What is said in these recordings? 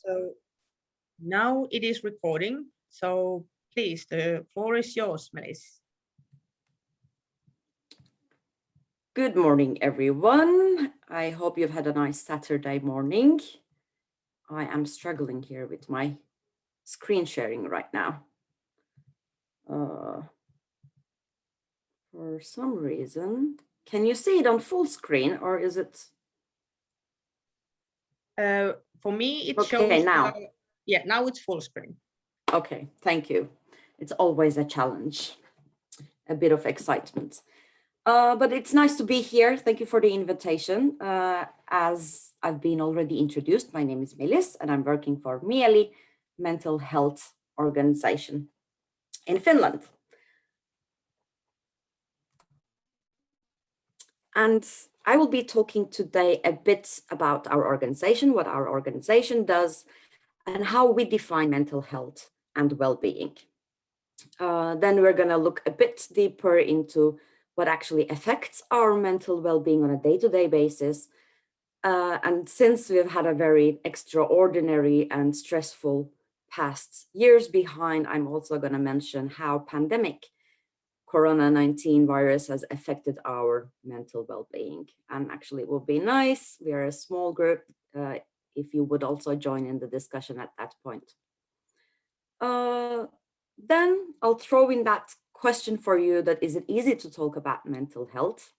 So now it is recording. So please, the floor is yours, Melis. Good morning, everyone. I hope you've had a nice Saturday morning. I am struggling here with my screen sharing right now. For some reason, can you see it on full screen or is it? For me, it okay, shows. now. Yeah, now it's full screen. Okay, thank you. It's always a challenge, a bit of excitement. But it's nice to be here. Thank you for the invitation. As I've been already introduced, my name is Melis and I'm working for Mieli Mental Health Organization in Finland. And I will be talking today a bit about our organization, what our organization does, and how we define mental health and well-being. Then we're going to look a bit deeper into what actually affects our mental well-being on a day-to-day basis. And since we've had a very extraordinary and stressful past years behind, I'm also going to mention how pandemic Corona-19 virus has affected our mental well-being. And actually it would be nice, we are a small group, if you would also join in the discussion at that point. Then I'll throw in that question for you, that is it easy to talk about mental health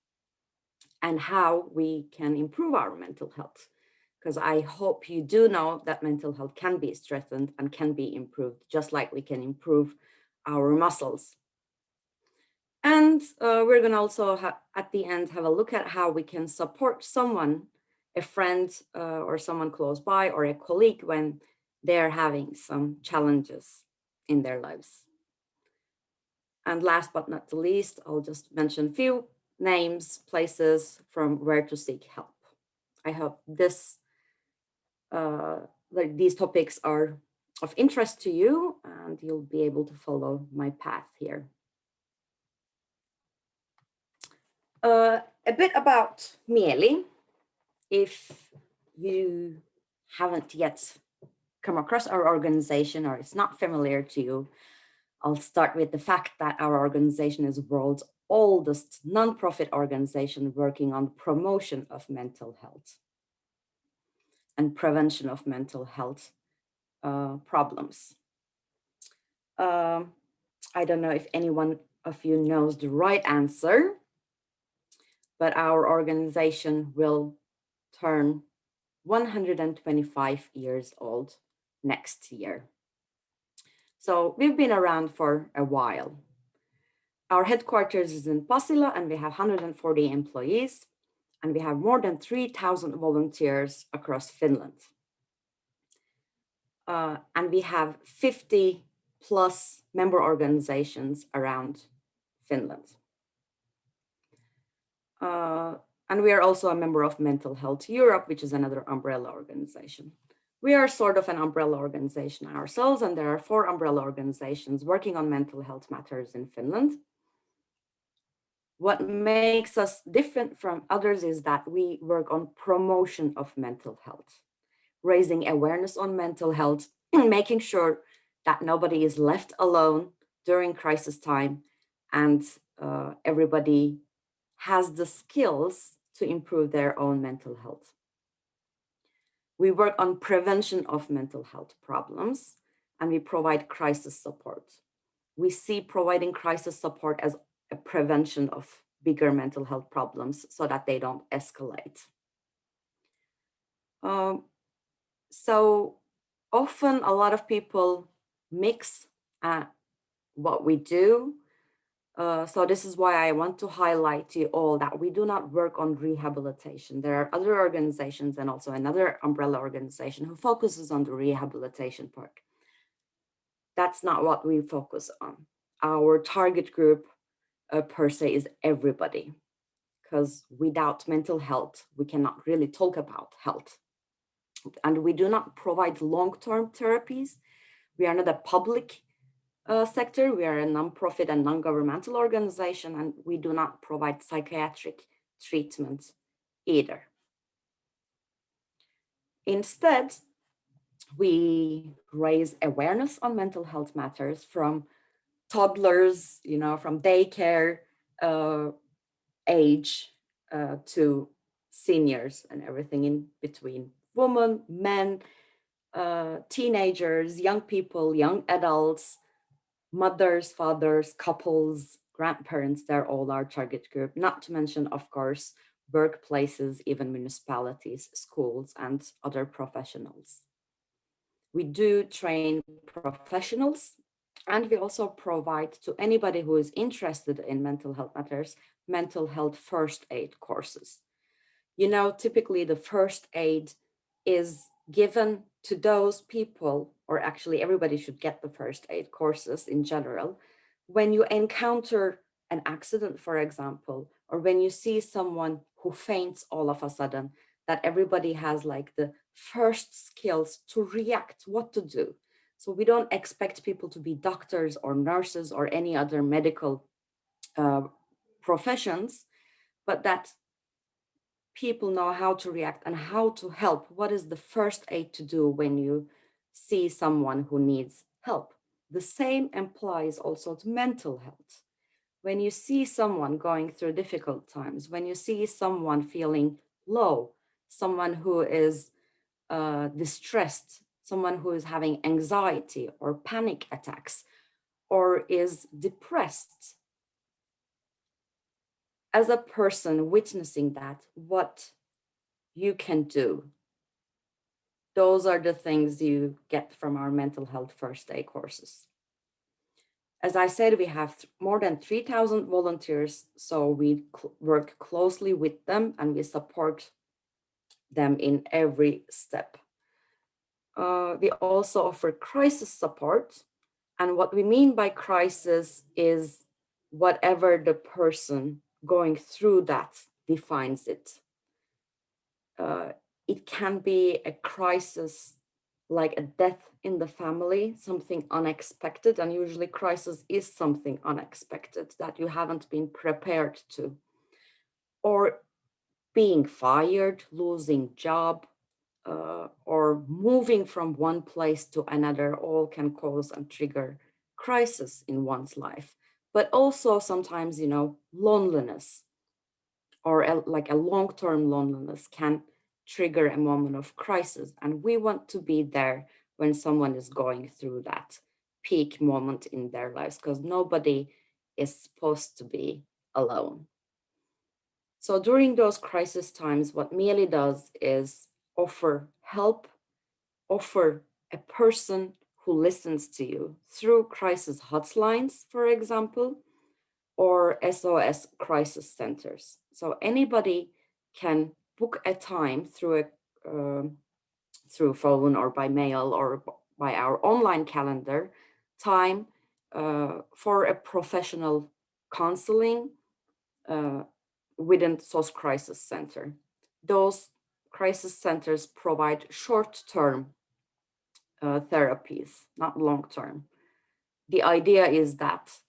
and how we can improve our mental health? Because I hope you do know that mental health can be strengthened and can be improved, just like we can improve our muscles. And we're going to also, at the end, have a look at how we can support someone, a friend or someone close by or a colleague when they're having some challenges in their lives. And last but not the least, I'll just mention a few names, places from where to seek help. I hope these topics are of interest to you and you'll be able to follow my path here. A bit about Mieli. If you haven't yet come across our organization or it's not familiar to you, I'll start with the fact that our organization is the world's oldest nonprofit organization working on promotion of mental health and prevention of mental health problems. I don't know if anyone of you knows the right answer, but our organization will turn 125 years old next year. So we've been around for a while. Our headquarters is in Pasila and we have 140 employees and we have more than 3,000 volunteers across Finland. And we have 50 plus member organizations around Finland. And we are also a member of Mental Health Europe, which is another umbrella organization. We are sort of an umbrella organization ourselves, and there are 4 umbrella organizations working on mental health matters in Finland. What makes us different from others is that we work on promotion of mental health, raising awareness on mental health, making sure that nobody is left alone during crisis time, and everybody has the skills to improve their own mental health. We work on prevention of mental health problems, and we provide crisis support. We see providing crisis support as a prevention of bigger mental health problems so that they don't escalate. So often a lot of people mix what we do. So this is why I want to highlight to you all that we do not work on rehabilitation. There are other organizations and also another umbrella organization who focuses on the rehabilitation part. That's not what we focus on. Our target group per se is everybody, because without mental health, we cannot really talk about health. And we do not provide long-term therapies. We are not a public sector. We are a non-profit and non-governmental organization, and we do not provide psychiatric treatment either. Instead, We raise awareness on mental health matters from toddlers, from daycare uh, age to seniors and everything in between. Women, men, teenagers, young people, young adults, mothers, fathers, couples, grandparents, they're all our target group, not to mention, of course, workplaces, even municipalities, schools, and other professionals. We do train professionals, and we also provide to anybody who is interested in mental health matters, mental health first aid courses. Typically the first aid is given to those people, or actually everybody should get the first aid courses in general, when you encounter an accident, for example, or when you see someone who faints all of a sudden, that everybody has like the first skills to react, what to do. So we don't expect people to be doctors or nurses or any other medical uh, professions, but that people know how to react and how to help. What is the first aid to do when you see someone who needs help? The same applies also to mental health. When you see someone going through difficult times, when you see someone feeling low, someone who is distressed, someone who is having anxiety or panic attacks, or is depressed, as a person witnessing that, what you can do. Those are the things you get from our mental health first aid courses. As I said, we have more than 3,000 volunteers, so we work closely with them and we support them in every step. We also offer crisis support. And what we mean by crisis is whatever the person going through that defines it. It can be a crisis like a death in the family, something unexpected. And usually crisis is something unexpected that you haven't been prepared to. Or being fired, losing job, or moving from one place to another, all can cause and trigger crisis in one's life. But also sometimes, loneliness or like a long-term loneliness can trigger a moment of crisis. And we want to be there when someone is going through that peak moment in their lives, because nobody is supposed to be alone. So during those crisis times, what Mieli does is offer help, offer a person who listens to you through crisis hotlines, for example, or SOS crisis centers. So anybody can book a time through phone or by mail or by our online calendar time for a professional counseling within SOS crisis center. Those crisis centers provide short-term therapies, not long-term. The idea is that,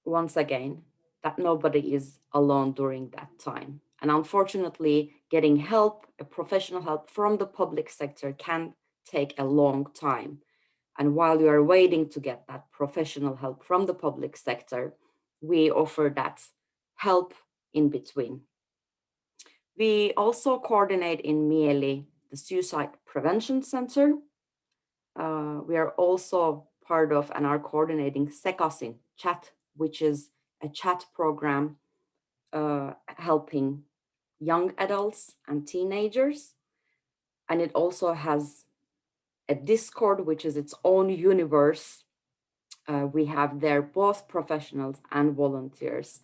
once again, that nobody is alone during that time. And unfortunately, getting help, a professional help from the public sector can take a long time. And while you are waiting to get that professional help from the public sector, we offer that help in between. We also coordinate in Mieli the Suicide Prevention Center. We are also part of and are coordinating Sekasin chat, which is a chat program helping young adults and teenagers. And it also has a Discord, which is its own universe. We have there both professionals and volunteers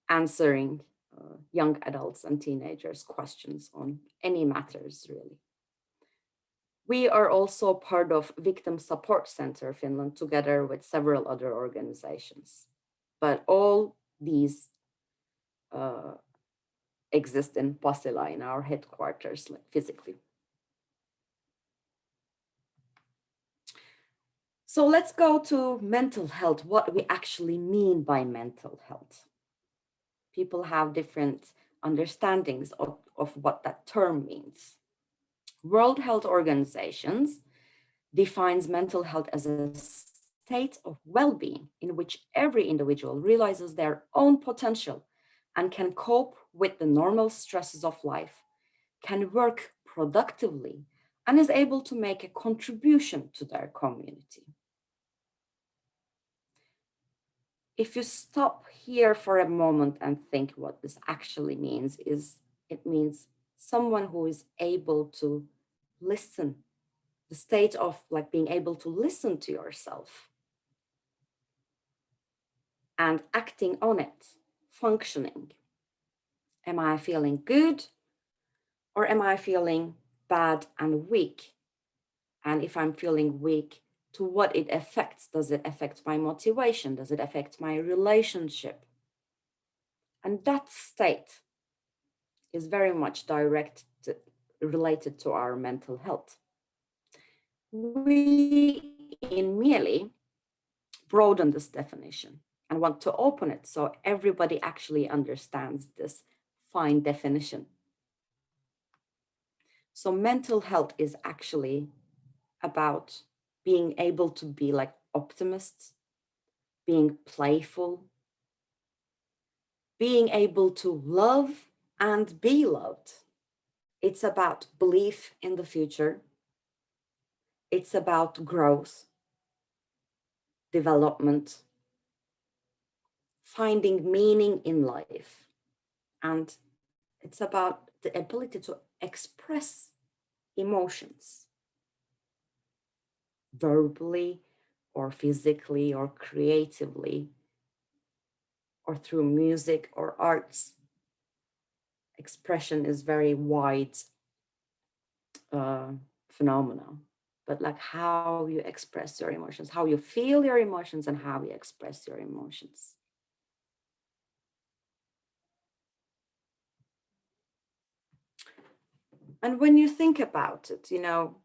answering young adults and teenagers' questions on any matters, really. We are also part of Victim Support Center Finland, together with several other organizations. But all these exist in Pasila, in our headquarters, like physically. So let's go to mental health, what we actually mean by mental health. People have different understandings of what that term means. World Health Organizations defines mental health as a state of well-being in which every individual realizes their own potential and can cope with the normal stresses of life, can work productively, and is able to make a contribution to their community. If you stop here for a moment and think what this actually means, it means someone who is able to listen, the state of like being able to listen to yourself and acting on it, functioning. Am I feeling good or am I feeling bad and weak? And if I'm feeling weak, to what it affects? Does it affect my motivation? Does it affect my relationship? And that state is very much related to our mental health. We in merely broaden this definition and want to open it so everybody actually understands this fine definition. So mental health is actually about being able to be like optimists, being playful, being able to love and be loved. It's about belief in the future. It's about growth, development, finding meaning in life. And it's about the ability to express emotions verbally or physically or creatively or through music or arts. Expression is very wide phenomenon, but like how you express your emotions, how you feel your emotions, and how you express your emotions. And when you think about it, you know,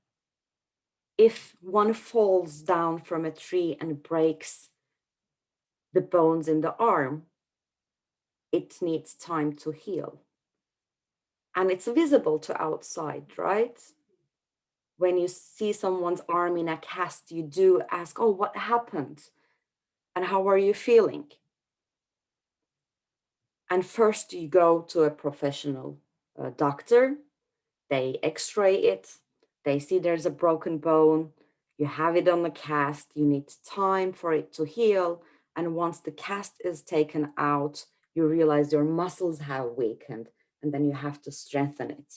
if one falls down from a tree and breaks the bones in the arm, it needs time to heal. And it's visible to outside, right? When you see someone's arm in a cast, you do ask, oh, what happened? And how are you feeling? And first you go to a professional doctor, they x-ray it, they see there's a broken bone, you have it on the cast, you need time for it to heal. And once the cast is taken out, you realize your muscles have weakened and then you have to strengthen it.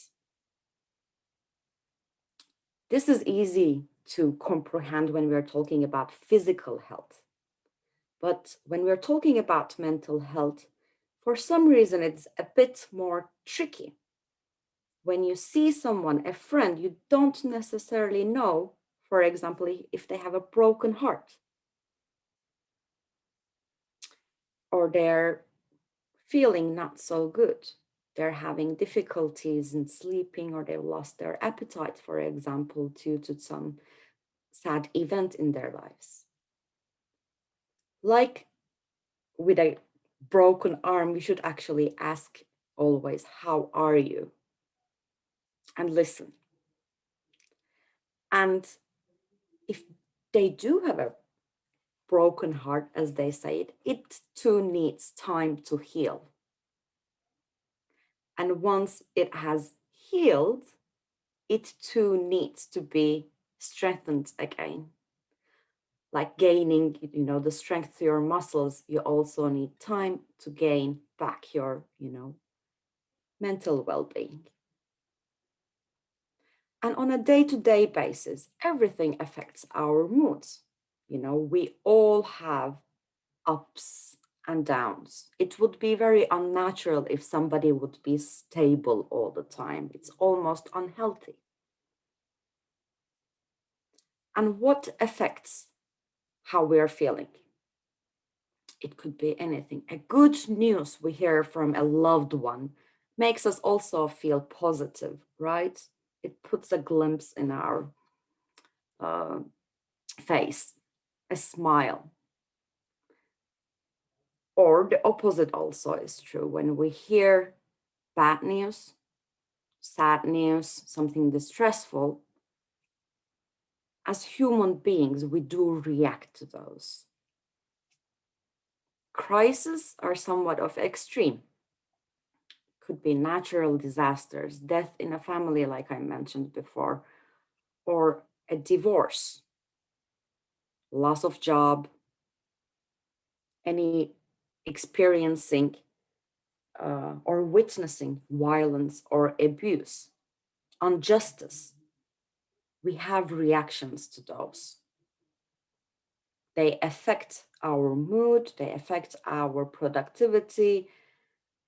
This is easy to comprehend when we're talking about physical health. But when we're talking about mental health, for some reason, it's a bit more tricky. When you see someone, a friend, you don't necessarily know, for example, if they have a broken heart or they're feeling not so good. They're having difficulties in sleeping or they've lost their appetite, for example, due to some sad event in their lives. Like with a broken arm, we should actually ask always, how are you? And listen. And if they do have a broken heart, as they say it too needs time to heal. And once it has healed, it too needs to be strengthened again. Like gaining, you know, the strength to your muscles, you also need time to gain back your, you know, mental well-being. And on a day-to-day basis, everything affects our moods. You know, we all have ups and downs. It would be very unnatural if somebody would be stable all the time. It's almost unhealthy. And what affects how we are feeling? It could be anything. A good news we hear from a loved one makes us also feel positive, right? It puts a glimpse in our face, a smile. Or the opposite also is true. When we hear bad news, sad news, something distressful, as human beings, we do react to those. Crises are somewhat of extreme. Could be natural disasters, death in a family, like I mentioned before, or a divorce, loss of job, any experiencing or witnessing violence or abuse, injustice. We have reactions to those. They affect our mood, they affect our productivity,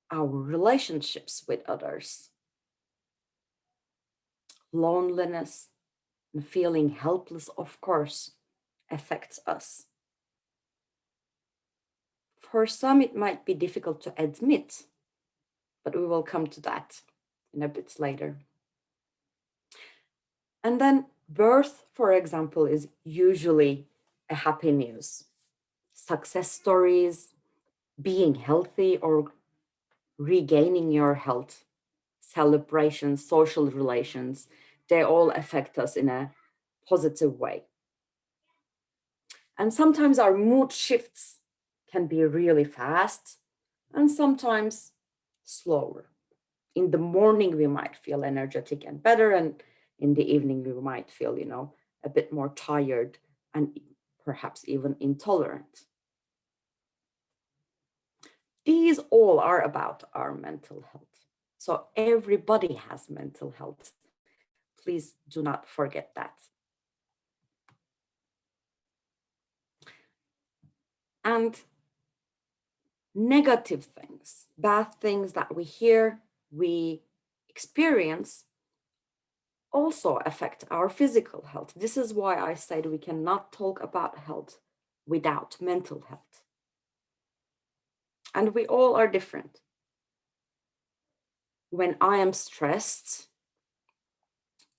our relationships with others. Loneliness and feeling helpless, of course, affects us. For some, it might be difficult to admit, but we will come to that in a bit later. And then birth, for example, is usually a happy news. Success stories, being healthy or regaining your health, celebrations, social relations, they all affect us in a positive way. And sometimes our mood shifts can be really fast and sometimes slower. In the morning, we might feel energetic and better, and in the evening, we might feel, a bit more tired and perhaps even intolerant. These all are about our mental health. So everybody has mental health. Please do not forget that. And negative things, bad things that we hear, we experience, also affect our physical health. This is why I said we cannot talk about health without mental health. And we all are different. When I am stressed,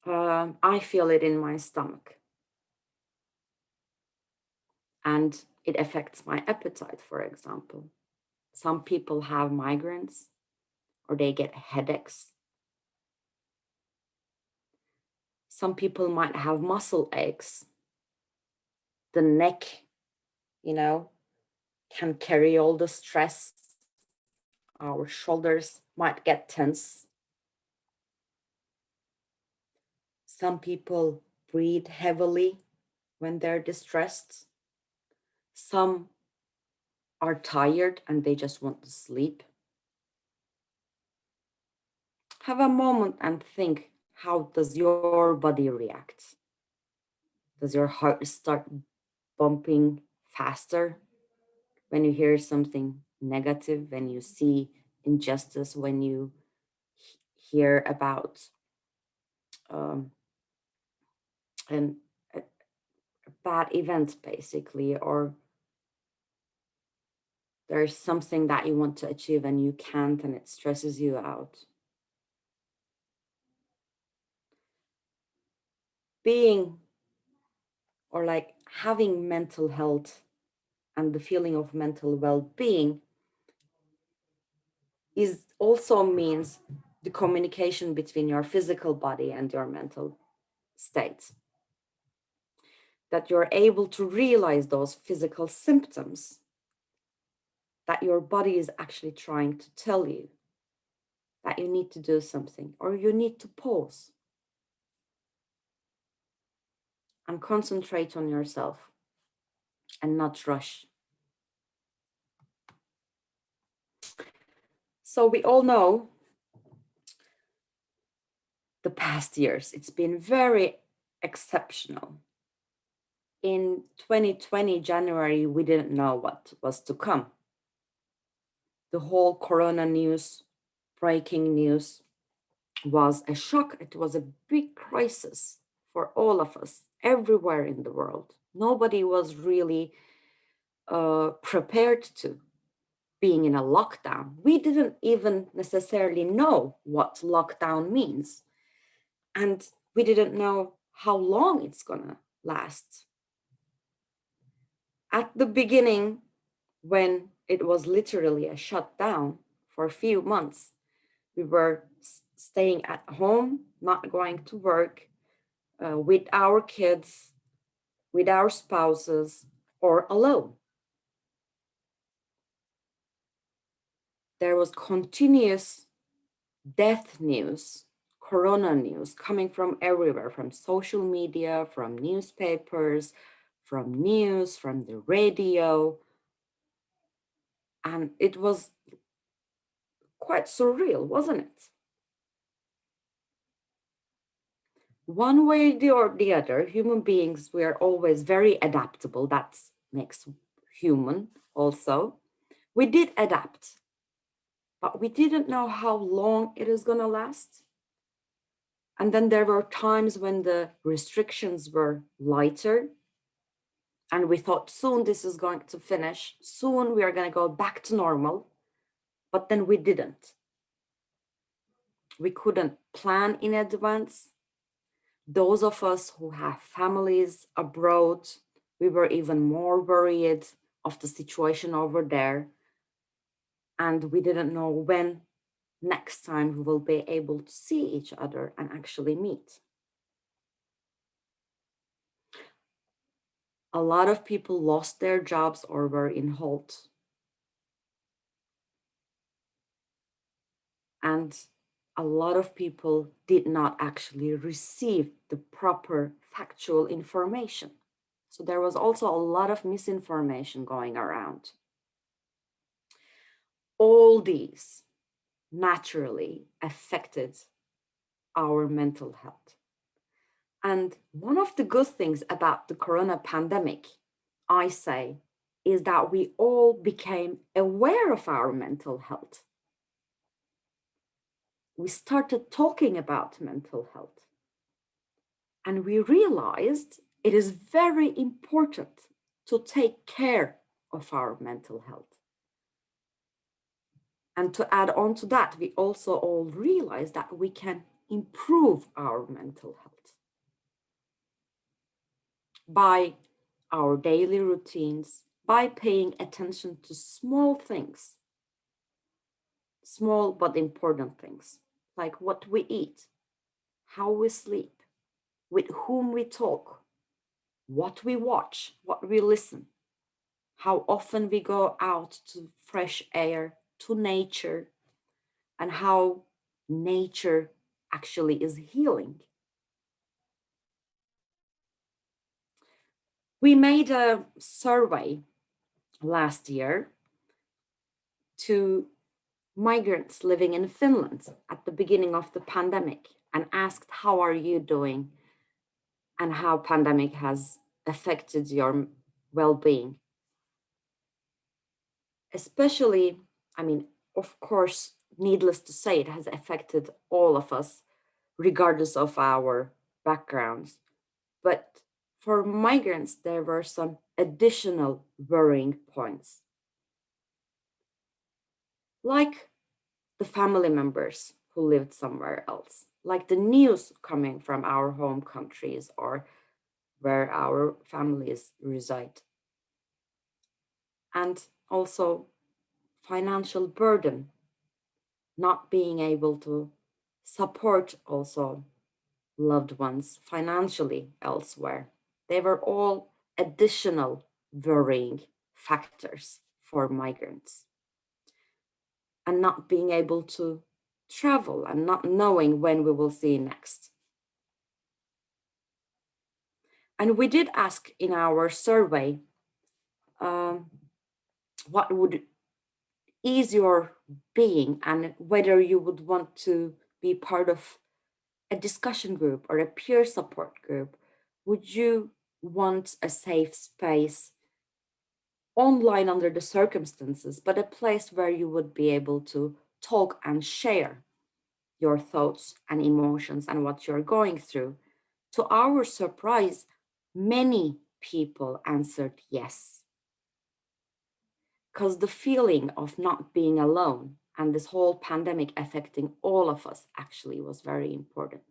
I feel it in my stomach. And it affects my appetite, for example. Some people have migraines or they get headaches. Some people might have muscle aches. The neck, can carry all the stress. Our shoulders might get tense. Some people breathe heavily when they're distressed. Some are tired and they just want to sleep. Have a moment and think, how does your body react? Does your heart start bumping faster when you hear something negative, when you see injustice, when you hear about an, a bad event, basically, or there's something that you want to achieve and you can't and it stresses you out? Being or like having mental health and the feeling of mental well-being is also means the communication between your physical body and your mental state. That you're able to realize those physical symptoms that your body is actually trying to tell you that you need to do something or you need to pause and concentrate on yourself and not rush. So we all know the past years, it's been very exceptional. In 2020, January, we didn't know what was to come. The whole corona news, breaking news, was a shock. It was a big crisis for all of us, everywhere in the world. Nobody was really prepared to being in a lockdown. We didn't even necessarily know what lockdown means. And we didn't know how long it's gonna last. At the beginning, when it was literally a shutdown for a few months, We were staying at home, not going to work, with our kids, with our spouses, or alone. There was continuous death news, corona news coming from everywhere, from social media, from newspapers, from news, from the radio. And it was quite surreal, wasn't it? One way or the other, human beings, we are always very adaptable. That makes human also. We did adapt, but we didn't know how long it is going to last. And then there were times when the restrictions were lighter, and we thought soon this is going to finish, soon we are going to go back to normal, but then we didn't. We couldn't plan in advance. Those of us who have families abroad, we were even more worried of the situation over there. And we didn't know when next time we will be able to see each other and actually meet. A lot of people lost their jobs or were in halt. And a lot of people did not actually receive the proper factual information. So there was also a lot of misinformation going around. All these naturally affected our mental health. And one of the good things about the corona pandemic, I say, is that we all became aware of our mental health. We started talking about mental health. And we realized it is very important to take care of our mental health. And to add on to that, we also all realize that we can improve our mental health by our daily routines, by paying attention to small things, small but important things, like what we eat, how we sleep, with whom we talk, what we watch, what we listen, how often we go out to fresh air, to nature, and how nature actually is healing. We made a survey last year to migrants living in Finland at the beginning of the pandemic and asked, how are you doing and how pandemic has affected your well-being? Especially, I mean, of course, needless to say, it has affected all of us, regardless of our backgrounds. But for migrants, there were some additional worrying points, like the family members who lived somewhere else, like the news coming from our home countries or where our families reside. And also financial burden, not being able to support also loved ones financially elsewhere. They were all additional worrying factors for migrants. And not being able to travel and not knowing when we will see next. And we did ask in our survey, what would ease your being and whether you would want to be part of a discussion group or a peer support group. Would you want a safe space online under the circumstances, but a place where you would be able to talk and share your thoughts and emotions and what you're going through? To our surprise, many people answered yes. Because the feeling of not being alone and this whole pandemic affecting all of us actually was very important.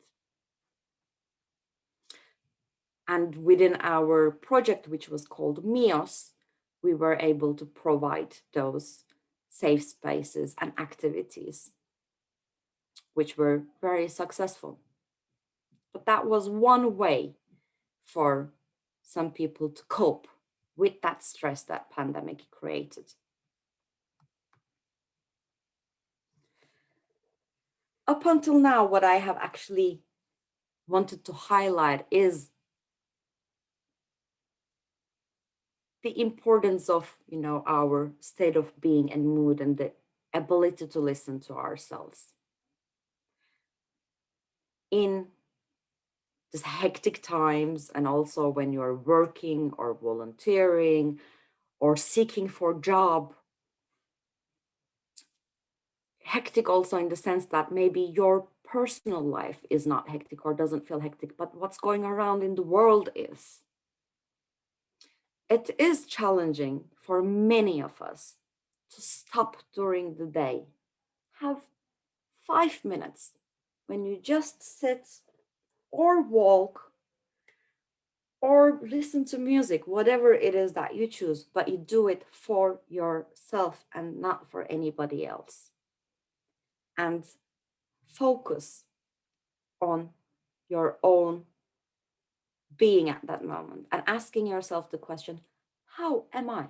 And within our project, which was called MIOS, we were able to provide those safe spaces and activities. which were very successful. But that was one way for some people to cope with that stress that pandemic created. Up until now, what I have actually wanted to highlight is the importance of, our state of being and mood and the ability to listen to ourselves. In these hectic times, and also when you're working or volunteering or seeking for a job, hectic also in the sense that maybe your personal life is not hectic or doesn't feel hectic, but what's going around in the world is. It is challenging for many of us to stop during the day, have 5 minutes when you just sit or walk or listen to music, whatever it is that you choose, but you do it for yourself and not for anybody else. And focus on your own being at that moment and asking yourself the question, how am I?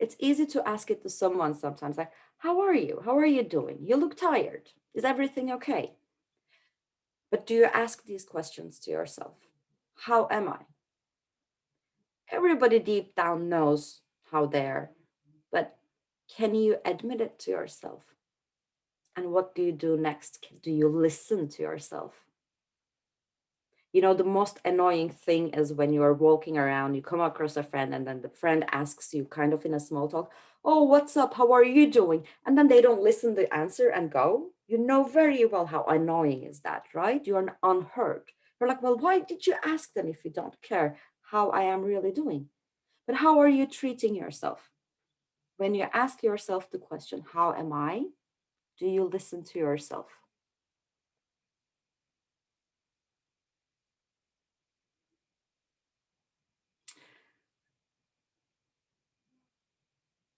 It's easy to ask it to someone sometimes, like, how are you? How are you doing? You look tired. Is everything okay? But do you ask these questions to yourself? How am I? Everybody deep down knows how they're, but can you admit it to yourself? And what do you do next? Do you listen to yourself? The most annoying thing is when you are walking around, you come across a friend, and then the friend asks you kind of in a small talk, oh, what's up? How are you doing? And then they don't listen to the answer and go. You know very well how annoying is that, right? You are unheard. You're like, well, why did you ask them if you don't care how I am really doing? But how are you treating yourself? When you ask yourself the question, how am I? Do you listen to yourself?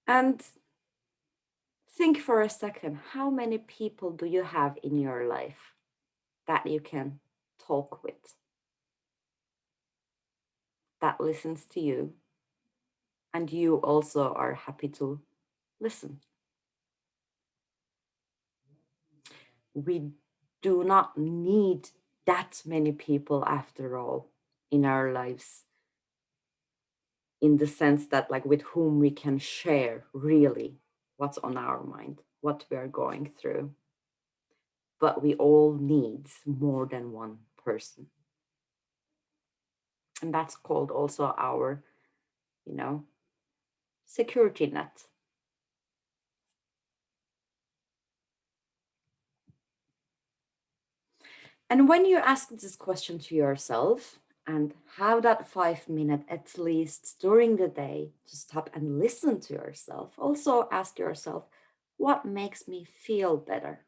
And think for a second, how many people do you have in your life that you can talk with, that listens to you, and you also are happy to listen? We do not need that many people after all in our lives, in the sense that, like, with whom we can share really what's on our mind, what we are going through. But we all need more than one person. And that's called also our, security net. And when you ask this question to yourself and have that 5 minute at least during the day to stop and listen to yourself, also ask yourself, what makes me feel better?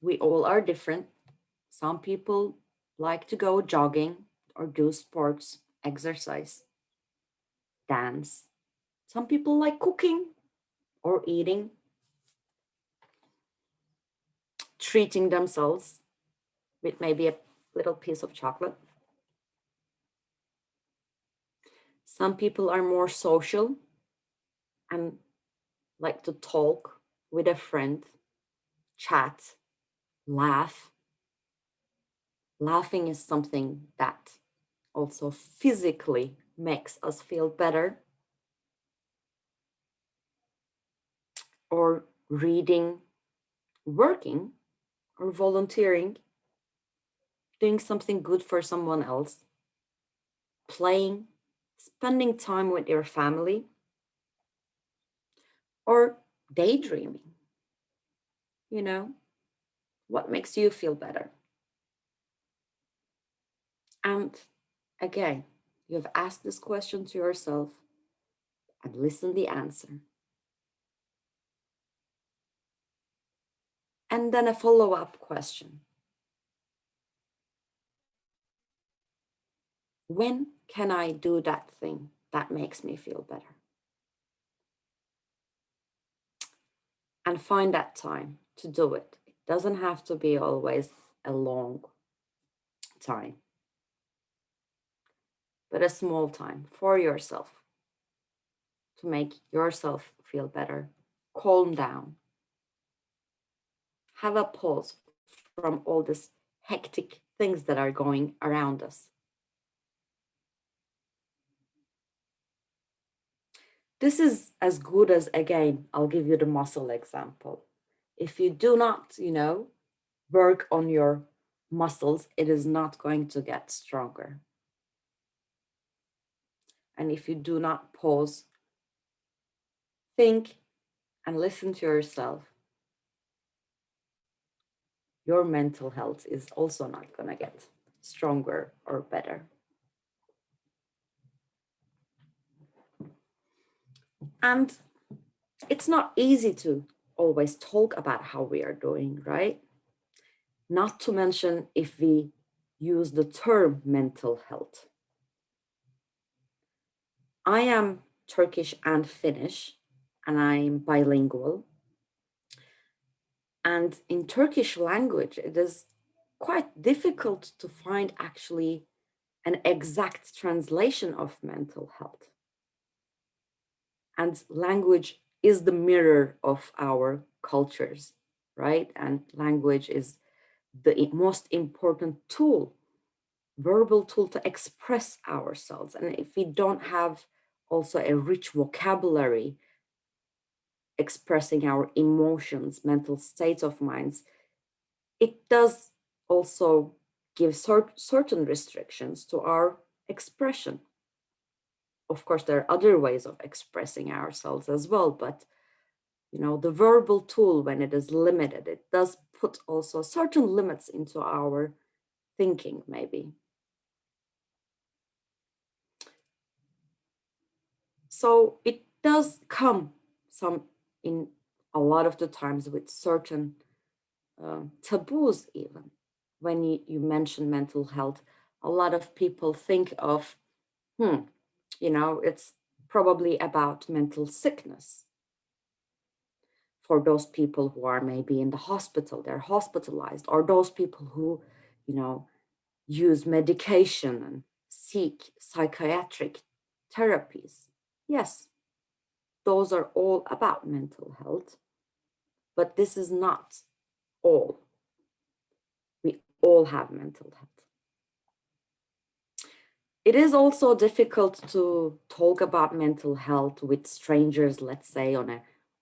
We all are different. Some people like to go jogging or do sports, exercise, dance. Some people like cooking or eating, treating themselves with maybe a little piece of chocolate. Some people are more social and like to talk with a friend, chat, laugh. Laughing is something that also physically makes us feel better. Or reading, working, or volunteering, doing something good for someone else, playing, spending time with your family, or daydreaming. What makes you feel better? And again, you've asked this question to yourself and listen the answer. And then a follow-up question. When can I do that thing that makes me feel better? and find that time to do it. It doesn't have to be always a long time, but a small time for yourself to make yourself feel better. Calm down. Have a pause from all this hectic things that are going around us. This is as good as, again, I'll give you the muscle example. If you do not, work on your muscles, it is not going to get stronger. And if you do not pause, think, and listen to yourself, your mental health is also not going to get stronger or better. And it's not easy to always talk about how we are doing, right? Not to mention if we use the term mental health. I am Turkish and Finnish, and I'm bilingual. And in Turkish language, it is quite difficult to find actually an exact translation of mental health. And language is the mirror of our cultures, right? And language is the most important tool, verbal tool to express ourselves. And if we don't have also a rich vocabulary expressing our emotions, mental states of minds, it does also give certain restrictions to our expression. Of course, there are other ways of expressing ourselves as well, but the verbal tool, when it is limited, it does put also certain limits into our thinking, maybe. So it does come some in a lot of the times with certain taboos, even when you mention mental health. A lot of people think of, it's probably about mental sickness. For those people who are maybe in the hospital, they're hospitalized, or those people who, use medication and seek psychiatric therapies. Yes, those are all about mental health, but this is not all. We all have mental health. It is also difficult to talk about mental health with strangers, let's say,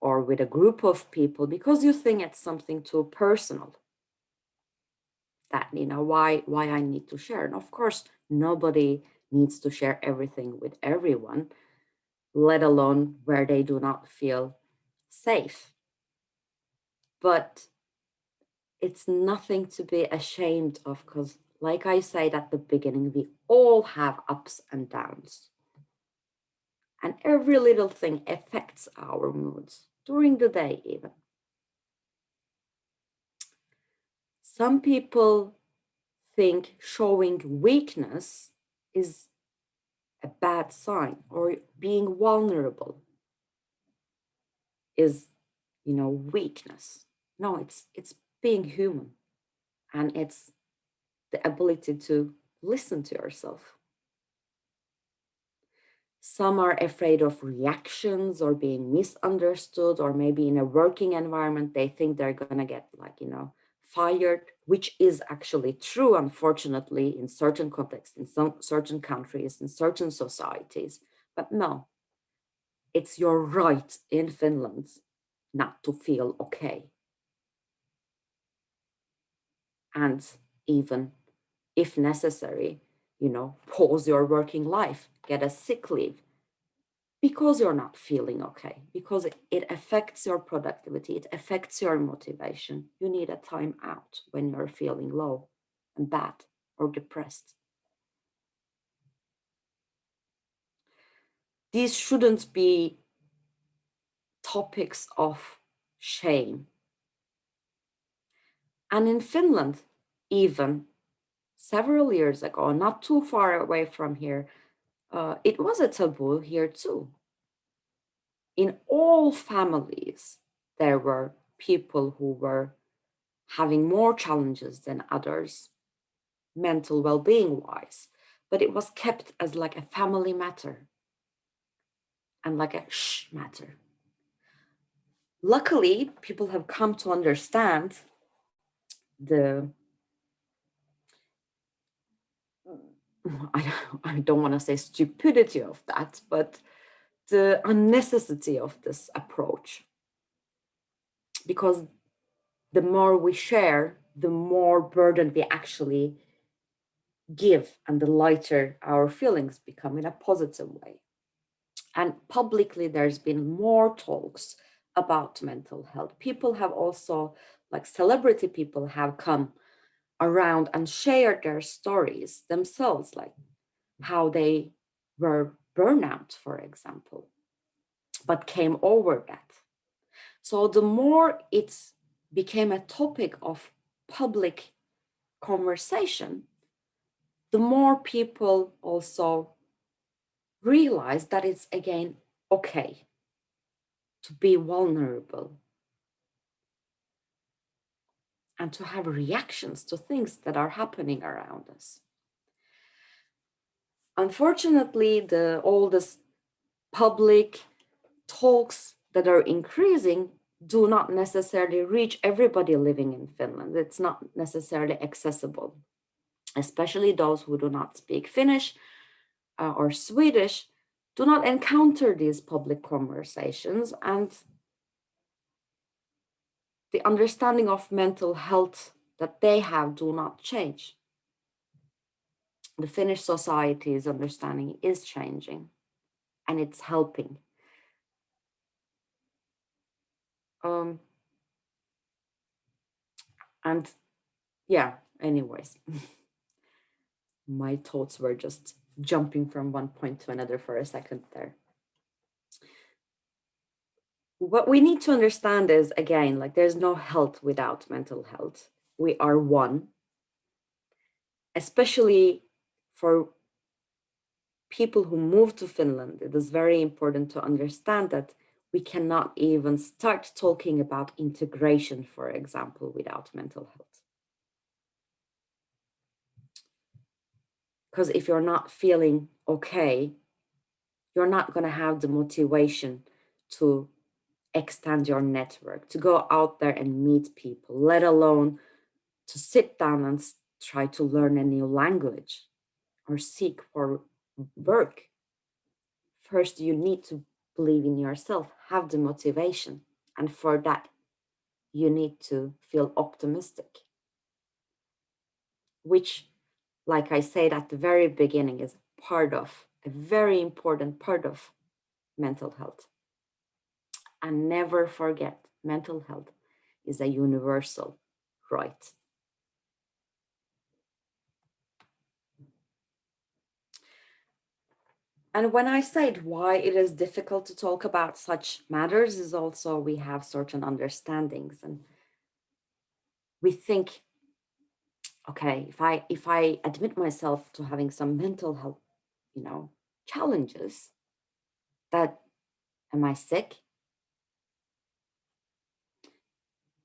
or with a group of people, because you think it's something too personal. That, why I need to share. And of course, nobody needs to share everything with everyone, let alone where they do not feel safe. But it's nothing to be ashamed of, because like I said at the beginning, we all have ups and downs. And every little thing affects our moods during the day, even. Some people think showing weakness is a bad sign, or being vulnerable is, weakness. No, it's being human, and it's the ability to listen to yourself. Some are afraid of reactions or being misunderstood, or maybe in a working environment, they think they're going to get fired, which is actually true, unfortunately, in certain contexts, in some certain countries, in certain societies. But no, it's your right in Finland not to feel okay. And even if necessary, pause your working life, get a sick leave, because you're not feeling okay, because it affects your productivity, it affects your motivation. You need a time out when you're feeling low and bad or depressed. These shouldn't be topics of shame. And in Finland, even several years ago, not too far away from here, it was a taboo here too. In all families, there were people who were having more challenges than others, mental well-being wise, but it was kept as like a family matter and like a shh matter. Luckily, people have come to understand the, I don't want to say stupidity of that, but the unnecessity of this approach. Because the more we share, the more burden we actually give, and the lighter our feelings become in a positive way. And publicly, there's been more talks about mental health. People have also, like celebrity people, have come around and shared their stories themselves, like how they were burnout, for example, but came over that. So the more it became a topic of public conversation, the more people also realize that it's again okay to be vulnerable and to have reactions to things that are happening around us. Unfortunately, all this public talks that are increasing do not necessarily reach everybody living in Finland. It's not necessarily accessible, especially those who do not speak Finnish or Swedish, do not encounter these public conversations, and the understanding of mental health that they have do not change. The Finnish society's understanding is changing, and it's helping. And yeah, anyways, my thoughts were just jumping from one point to another for a second there. What we need to understand is, again, like there's no health without mental health. We are one, especially for people who move to Finland. It is very important to understand that we cannot even start talking about integration, for example, without mental health. Because if you're not feeling okay, you're not going to have the motivation to extend your network, to go out there and meet people, let alone to sit down and try to learn a new language or seek for work. First, you need to believe in yourself, have the motivation. And for that, you need to feel optimistic, which, like I said at the very beginning, is part of a very important part of mental health. And never forget, mental health is a universal right. And when I said why it is difficult to talk about such matters is also we have certain understandings, and we think, okay, if I admit myself to having some mental health, challenges, that am I sick?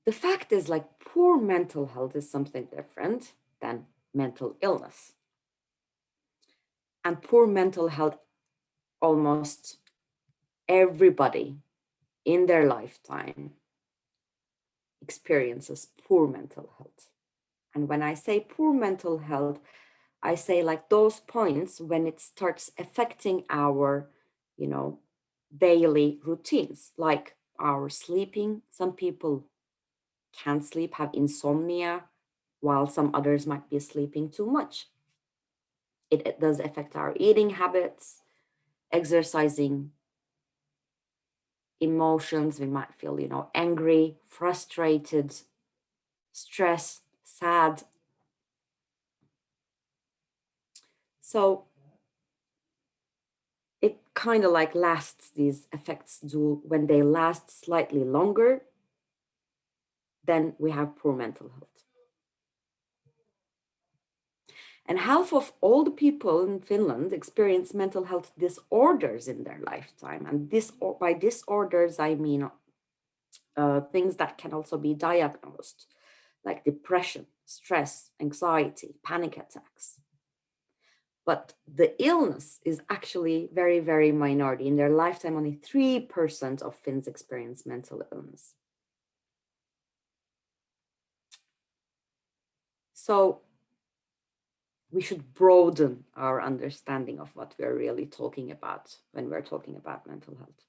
The fact is, like, poor mental health is something different than mental illness. And poor mental health, almost everybody in their lifetime experiences poor mental health. And when I say poor mental health, I say like those points when it starts affecting our, daily routines, like our sleeping. Some people can't sleep, have insomnia, while some others might be sleeping too much. It does affect our eating habits, exercising, emotions. We might feel, angry, frustrated, stressed, sad. So it kind of like lasts, these effects do, when they last slightly longer, then we have poor mental health. And half of all the people in Finland experience mental health disorders in their lifetime. And by disorders, I mean things that can also be diagnosed, like depression, stress, anxiety, panic attacks. But the illness is actually very, very minority. In their lifetime, only 3% of Finns experience mental illness. So we should broaden our understanding of what we're really talking about when we're talking about mental health.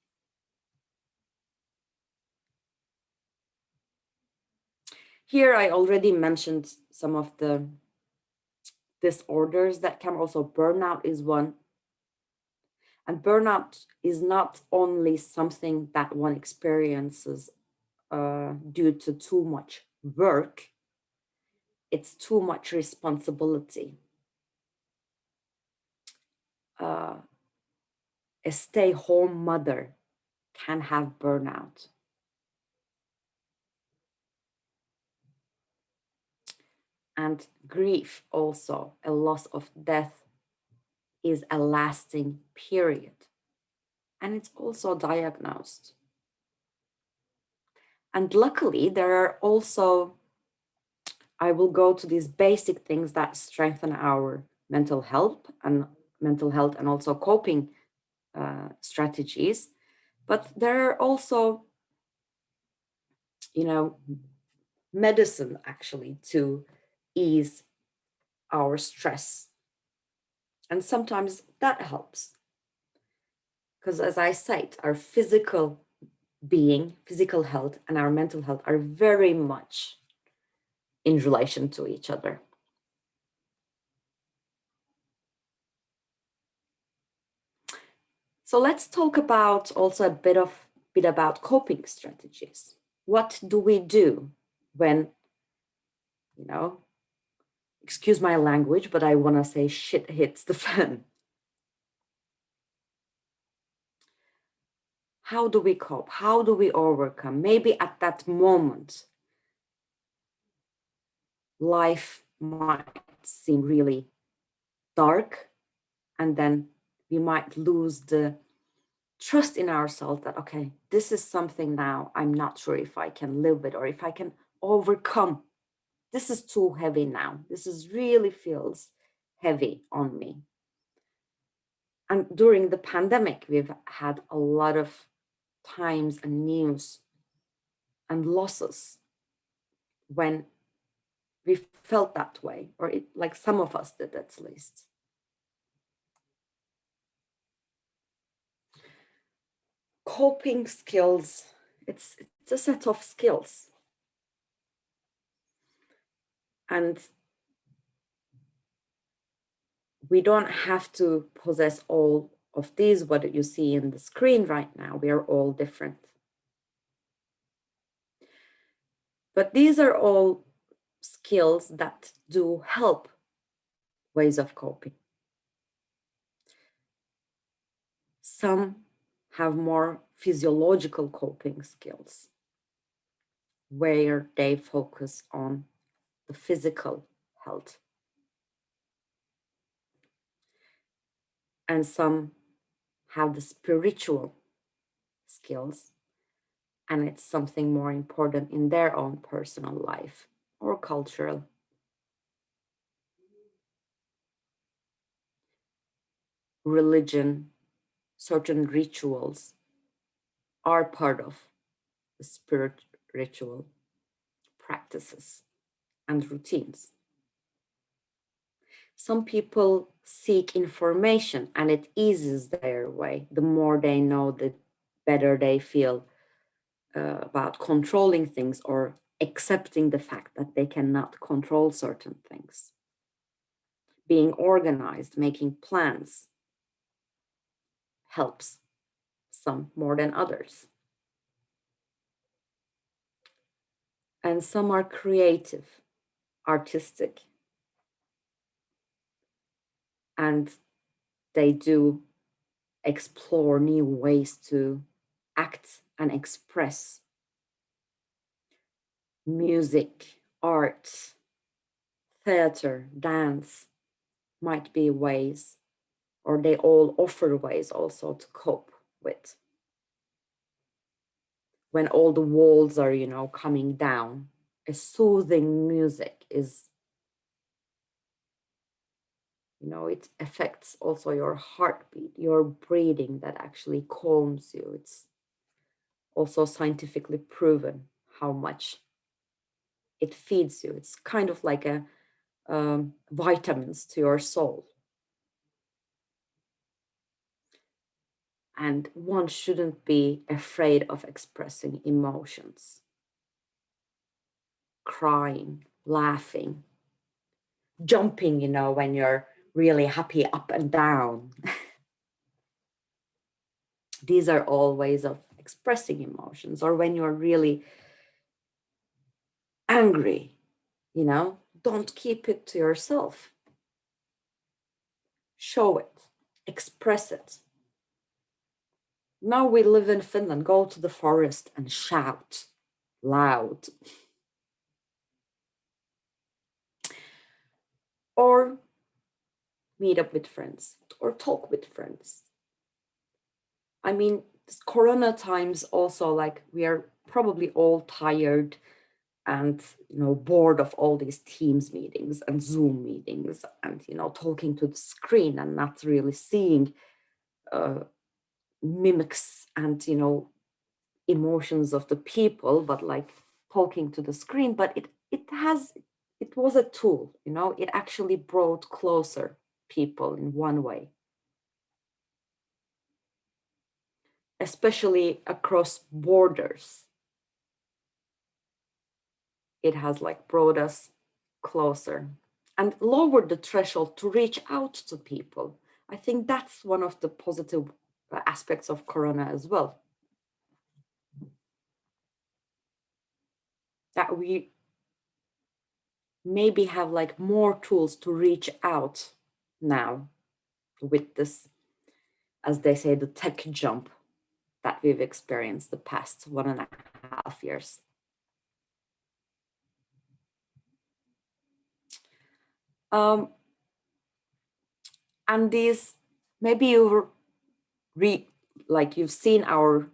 Here, I already mentioned some of the disorders that can also, burnout is one. And burnout is not only something that one experiences due to too much work, it's too much responsibility. A stay-home mother can have burnout. And grief also, a loss of death, is a lasting period. And it's also diagnosed. And luckily, there are also, I will go to these basic things that strengthen our mental health and also coping strategies. But there are also, medicine actually to ease our stress. And sometimes that helps. Because as I said, our physical health and our mental health are very much in relation to each other. So let's talk about also a bit about coping strategies. What do we do when, excuse my language, but I want to say shit hits the fan? How do we cope? How do we overcome? Maybe at that moment, life might seem really dark, and then we might lose the trust in ourselves that, okay, this is something now I'm not sure if I can live with or if I can overcome. This is too heavy now. This is really feels heavy on me. And during the pandemic, we've had a lot of times and news and losses when we felt that way, or like some of us did at least. Coping skills, it's a set of skills. And we don't have to possess all of these, what you see in the screen right now. We are all different. But these are all skills that do help ways of coping. Some have more physiological coping skills, where they focus on the physical health. And some have the spiritual skills, and it's something more important in their own personal life or cultural. Religion, certain rituals are part of the spiritual practices and routines. Some people seek information and it eases their way. The more they know, the better they feel about controlling things or accepting the fact that they cannot control certain things. Being organized, making plans helps some more than others. And some are creative, artistic, and they do explore new ways to act and express. Music, art, theater, dance might be ways, or they all offer ways also to cope with. when all the walls are, coming down, a soothing music is, it affects also your heartbeat, your breathing, that actually calms you. It's also scientifically proven how much it feeds you. It's kind of like a vitamins to your soul. And one shouldn't be afraid of expressing emotions, crying, laughing, jumping, when you're really happy, up and down. These are all ways of expressing emotions. Or when you're really angry, don't keep it to yourself. Show it, express it. Now we live in Finland, go to the forest and shout loud. Or meet up with friends or talk with friends. I mean, this Corona times also, like, we are probably all tired and bored of all these Teams meetings and Zoom meetings and talking to the screen and not really seeing mimics and emotions of the people, but like talking to the screen. But it was a tool. It actually brought closer people in one way, especially across borders. It has like brought us closer and lowered the threshold to reach out to people. I think that's one of the positive aspects of Corona as well. That we maybe have like more tools to reach out now with this, as they say, the tech jump that we've experienced the past 1.5 years. And these, maybe you've seen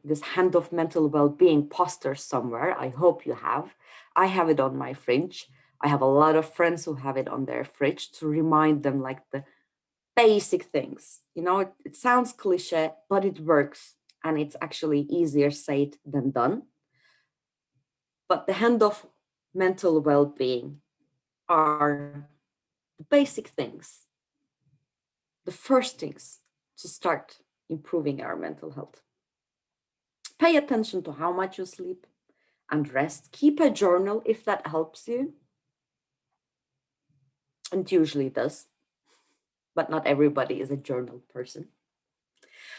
this hand of mental well-being poster somewhere. I hope you have. I have it on my fridge. I have a lot of friends who have it on their fridge to remind them like the basic things. It sounds cliche, but it works, and it's actually easier said than done. But the hand of mental well-being are the basic things, the first things to start improving our mental health. Pay attention to how much you sleep and rest. Keep a journal if that helps you. And it usually does, but not everybody is a journal person.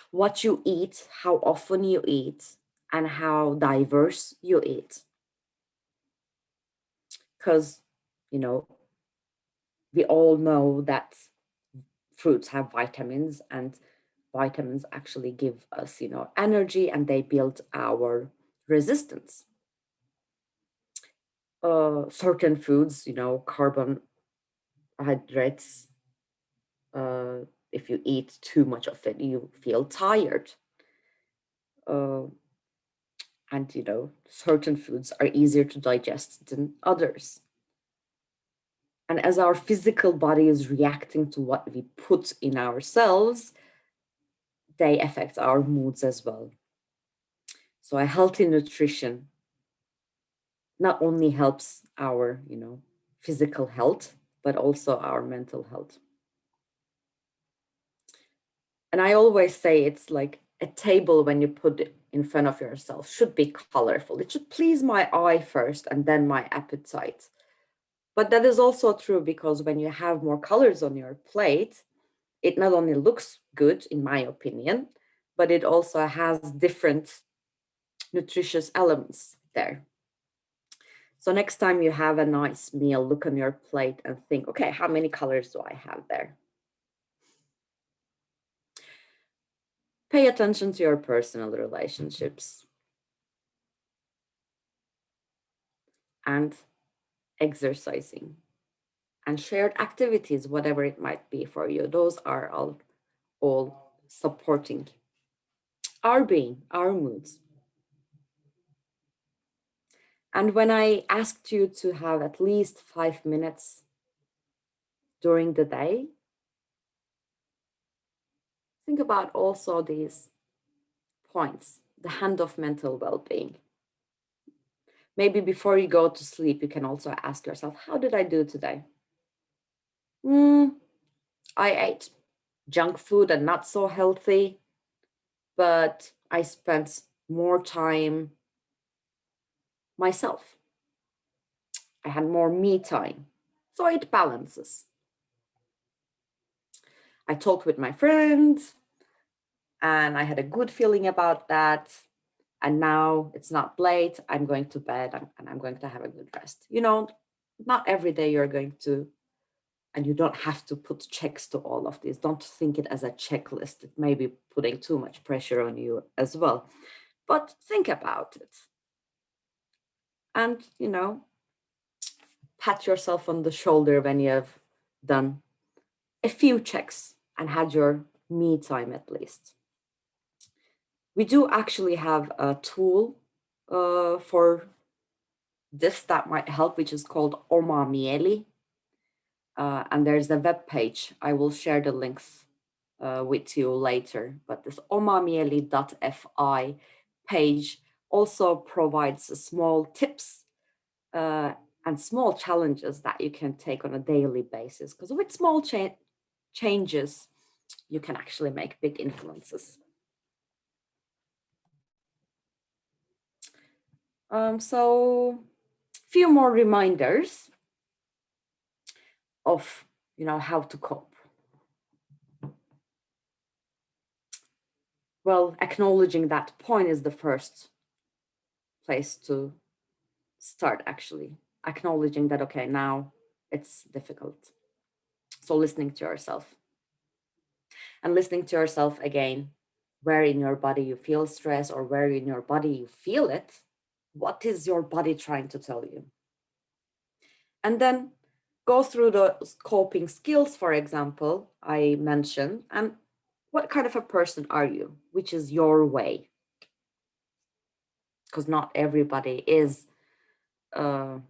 What you eat, how often you eat, and how diverse you eat. Because, we all know that fruits have vitamins, and vitamins actually give us, energy, and they build our resistance. Certain foods, carbohydrates, if you eat too much of it, you feel tired. And certain foods are easier to digest than others. And as our physical body is reacting to what we put in ourselves, they affect our moods as well. So a healthy nutrition not only helps our, physical health, but also our mental health. And I always say it's like a table, when you put it in front of yourself, should be colorful. It should please my eye first and then my appetite. But that is also true, because when you have more colors on your plate, it not only looks good, in my opinion, but it also has different nutritious elements there. So next time you have a nice meal, look on your plate and think, okay, how many colors do I have there? Pay attention to your personal relationships and exercising and shared activities, whatever it might be for you. Those are all supporting our being, our moods. And when I asked you to have at least 5 minutes during the day, think about also these points, the hand of mental well-being. Maybe before you go to sleep, you can also ask yourself, how did I do today? I ate junk food and not so healthy, but I spent more time myself. I had more me time. So it balances. I talked with my friends and I had a good feeling about that. And now it's not late. I'm going to bed and I'm going to have a good rest. You know, not every day you're going to, and you don't have to put checks to all of this. Don't think it as a checklist. It may be putting too much pressure on you as well. But think about it. And, you know, pat yourself on the shoulder when you have done a few checks and had your me time at least. We do actually have a tool for this that might help, which is called Oma Mieli. And there's a web page. I will share the links with you later. But this omamieli.fi page also provides small tips and small challenges that you can take on a daily basis. Because with small changes, you can actually make big influences. So few more reminders of, you know, how to cope. Well, acknowledging that point is the first place to start, actually. Acknowledging that, okay, now it's difficult. So listening to yourself. And listening to yourself again, where in your body you feel stress or where in your body you feel it. What is your body trying to tell you? And then go through the coping skills, for example, I mentioned, and what kind of a person are you? Which is your way? Because not everybody is, you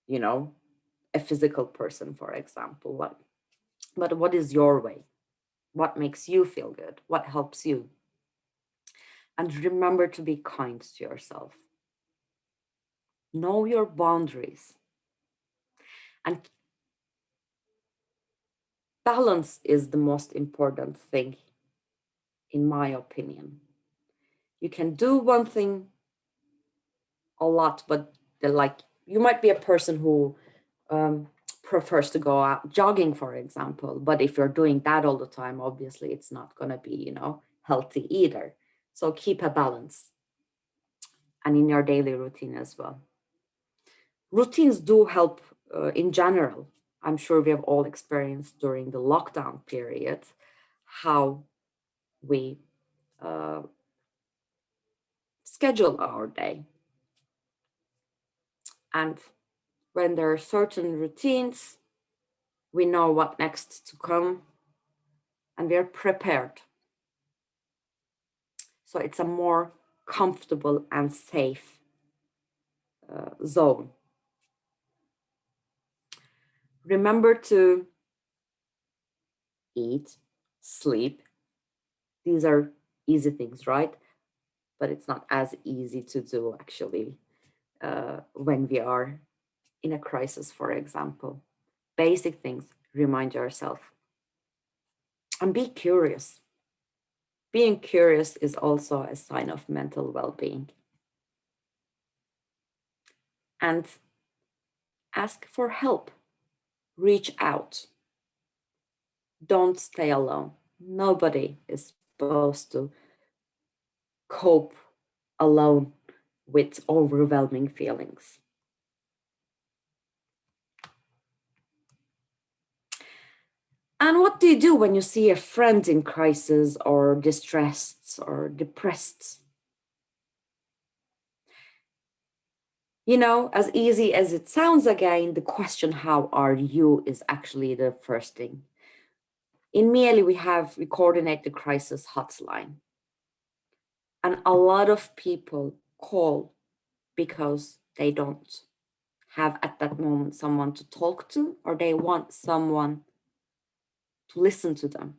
know, a physical person, for example. But what is your way? What makes you feel good? What helps you? And remember to be kind to yourself. Know your boundaries. And balance is the most important thing, in my opinion. You can do one thing a lot, but like you might be a person who prefers to go out jogging, for example. But if you're doing that all the time, obviously it's not going to be, you know, healthy either. So keep a balance, and in your daily routine as well. Routines do help in general. I'm sure we have all experienced during the lockdown period how we schedule our day. And when there are certain routines, we know what next to come and we are prepared. So it's a more comfortable and safe zone. Remember to eat, sleep. These are easy things, right? But it's not as easy to do actually when we are in a crisis, for example. Basic things, remind yourself. And be curious. Being curious is also a sign of mental well-being. And ask for help. Reach out. Don't stay alone. Nobody is supposed to cope alone with overwhelming feelings. And what do you do when you see a friend in crisis or distressed or depressed? You know, as easy as it sounds, again, the question, how are you, is actually the first thing. In Mieli, we coordinate the crisis hotline. And a lot of people call because they don't have at that moment someone to talk to, or they want someone to listen to them.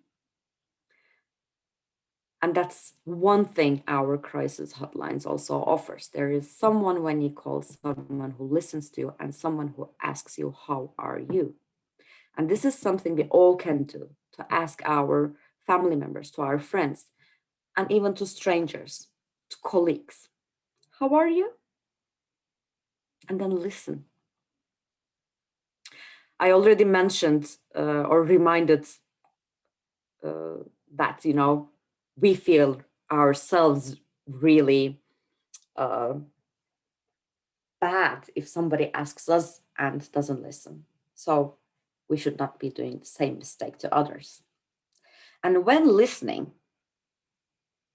And that's one thing our crisis hotlines also offers. There is someone when you call, someone who listens to you, and someone who asks you, how are you? And this is something we all can do, to ask our family members, to our friends, and even to strangers, to colleagues, how are you? And then listen. I already mentioned or reminded that, we feel ourselves really uh, bad if somebody asks us and doesn't listen. So we should not be doing the same mistake to others. And when listening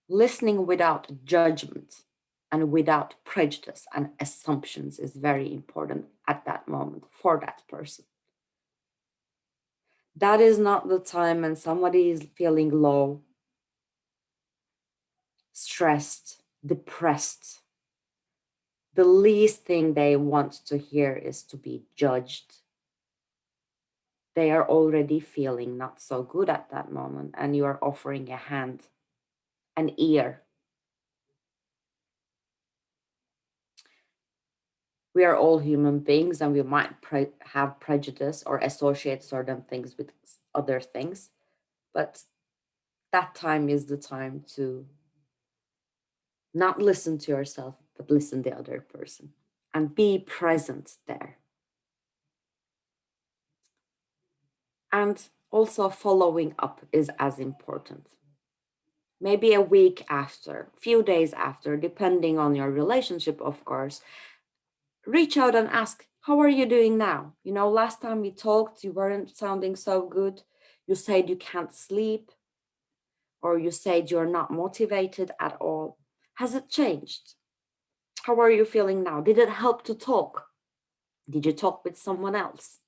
without judgment and without prejudice and assumptions is very important at that moment for that person. That is not the time when somebody is feeling low, stressed, depressed. The least thing they want to hear is to be judged. They are already feeling not so good at that moment, and you are offering a hand, an ear. We are all human beings, and we might have prejudice or associate certain things with other things, but that time is the time to not listen to yourself, but listen to the other person and be present there. And also following up is as important. Maybe a week after, few days after, depending on your relationship, of course, reach out and ask, how are you doing now? Last time we talked, you weren't sounding so good. You said you can't sleep, or you said you're not motivated at all. Has it changed? How are you feeling now? Did it help to talk? Did you talk with someone else?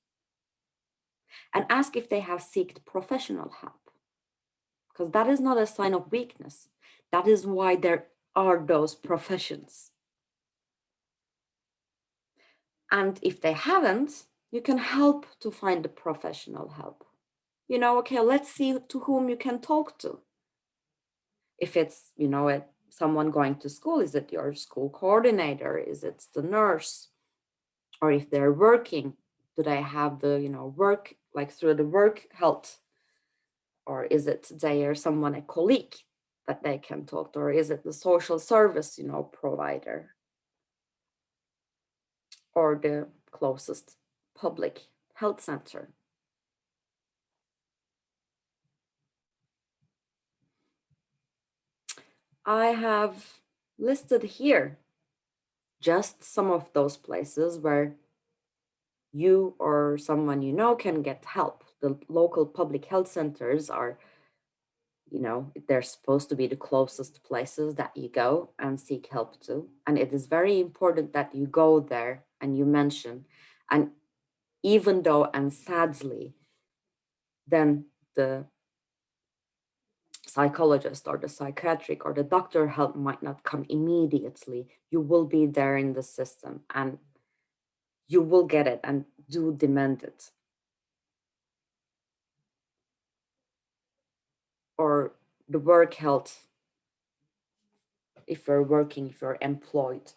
And ask if they have sought professional help, because that is not a sign of weakness. That is why there are those professions. And if they haven't, you can help to find the professional help. Okay, let's see to whom you can talk to. If it's, someone going to school, is it your school coordinator? Is it the nurse? Or if they're working, do they have the, work, like through the work health? Or is it they are someone, a colleague that they can talk to? Or is it the social service, provider? Or the closest public health center? I have listed here just some of those places where you or someone can get help. The local public health centers are, they're supposed to be the closest places that you go and seek help to. And it is very important that you go there and you mention. And even though, and sadly, then the psychologist or the psychiatric or the doctor help might not come immediately, you will be there in the system and you will get it and do demand it. Or the work health, if you're working, if you're employed.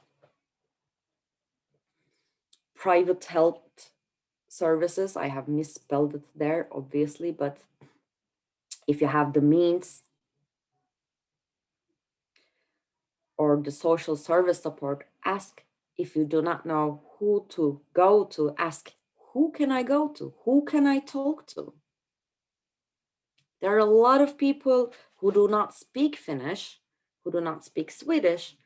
Private health services, I have misspelled it there, obviously, but if you have the means, or the social service support, ask. If you do not know who to go to, ask, who can I go to? Who can I talk to? There are a lot of people who do not speak Finnish, who do not speak Swedish,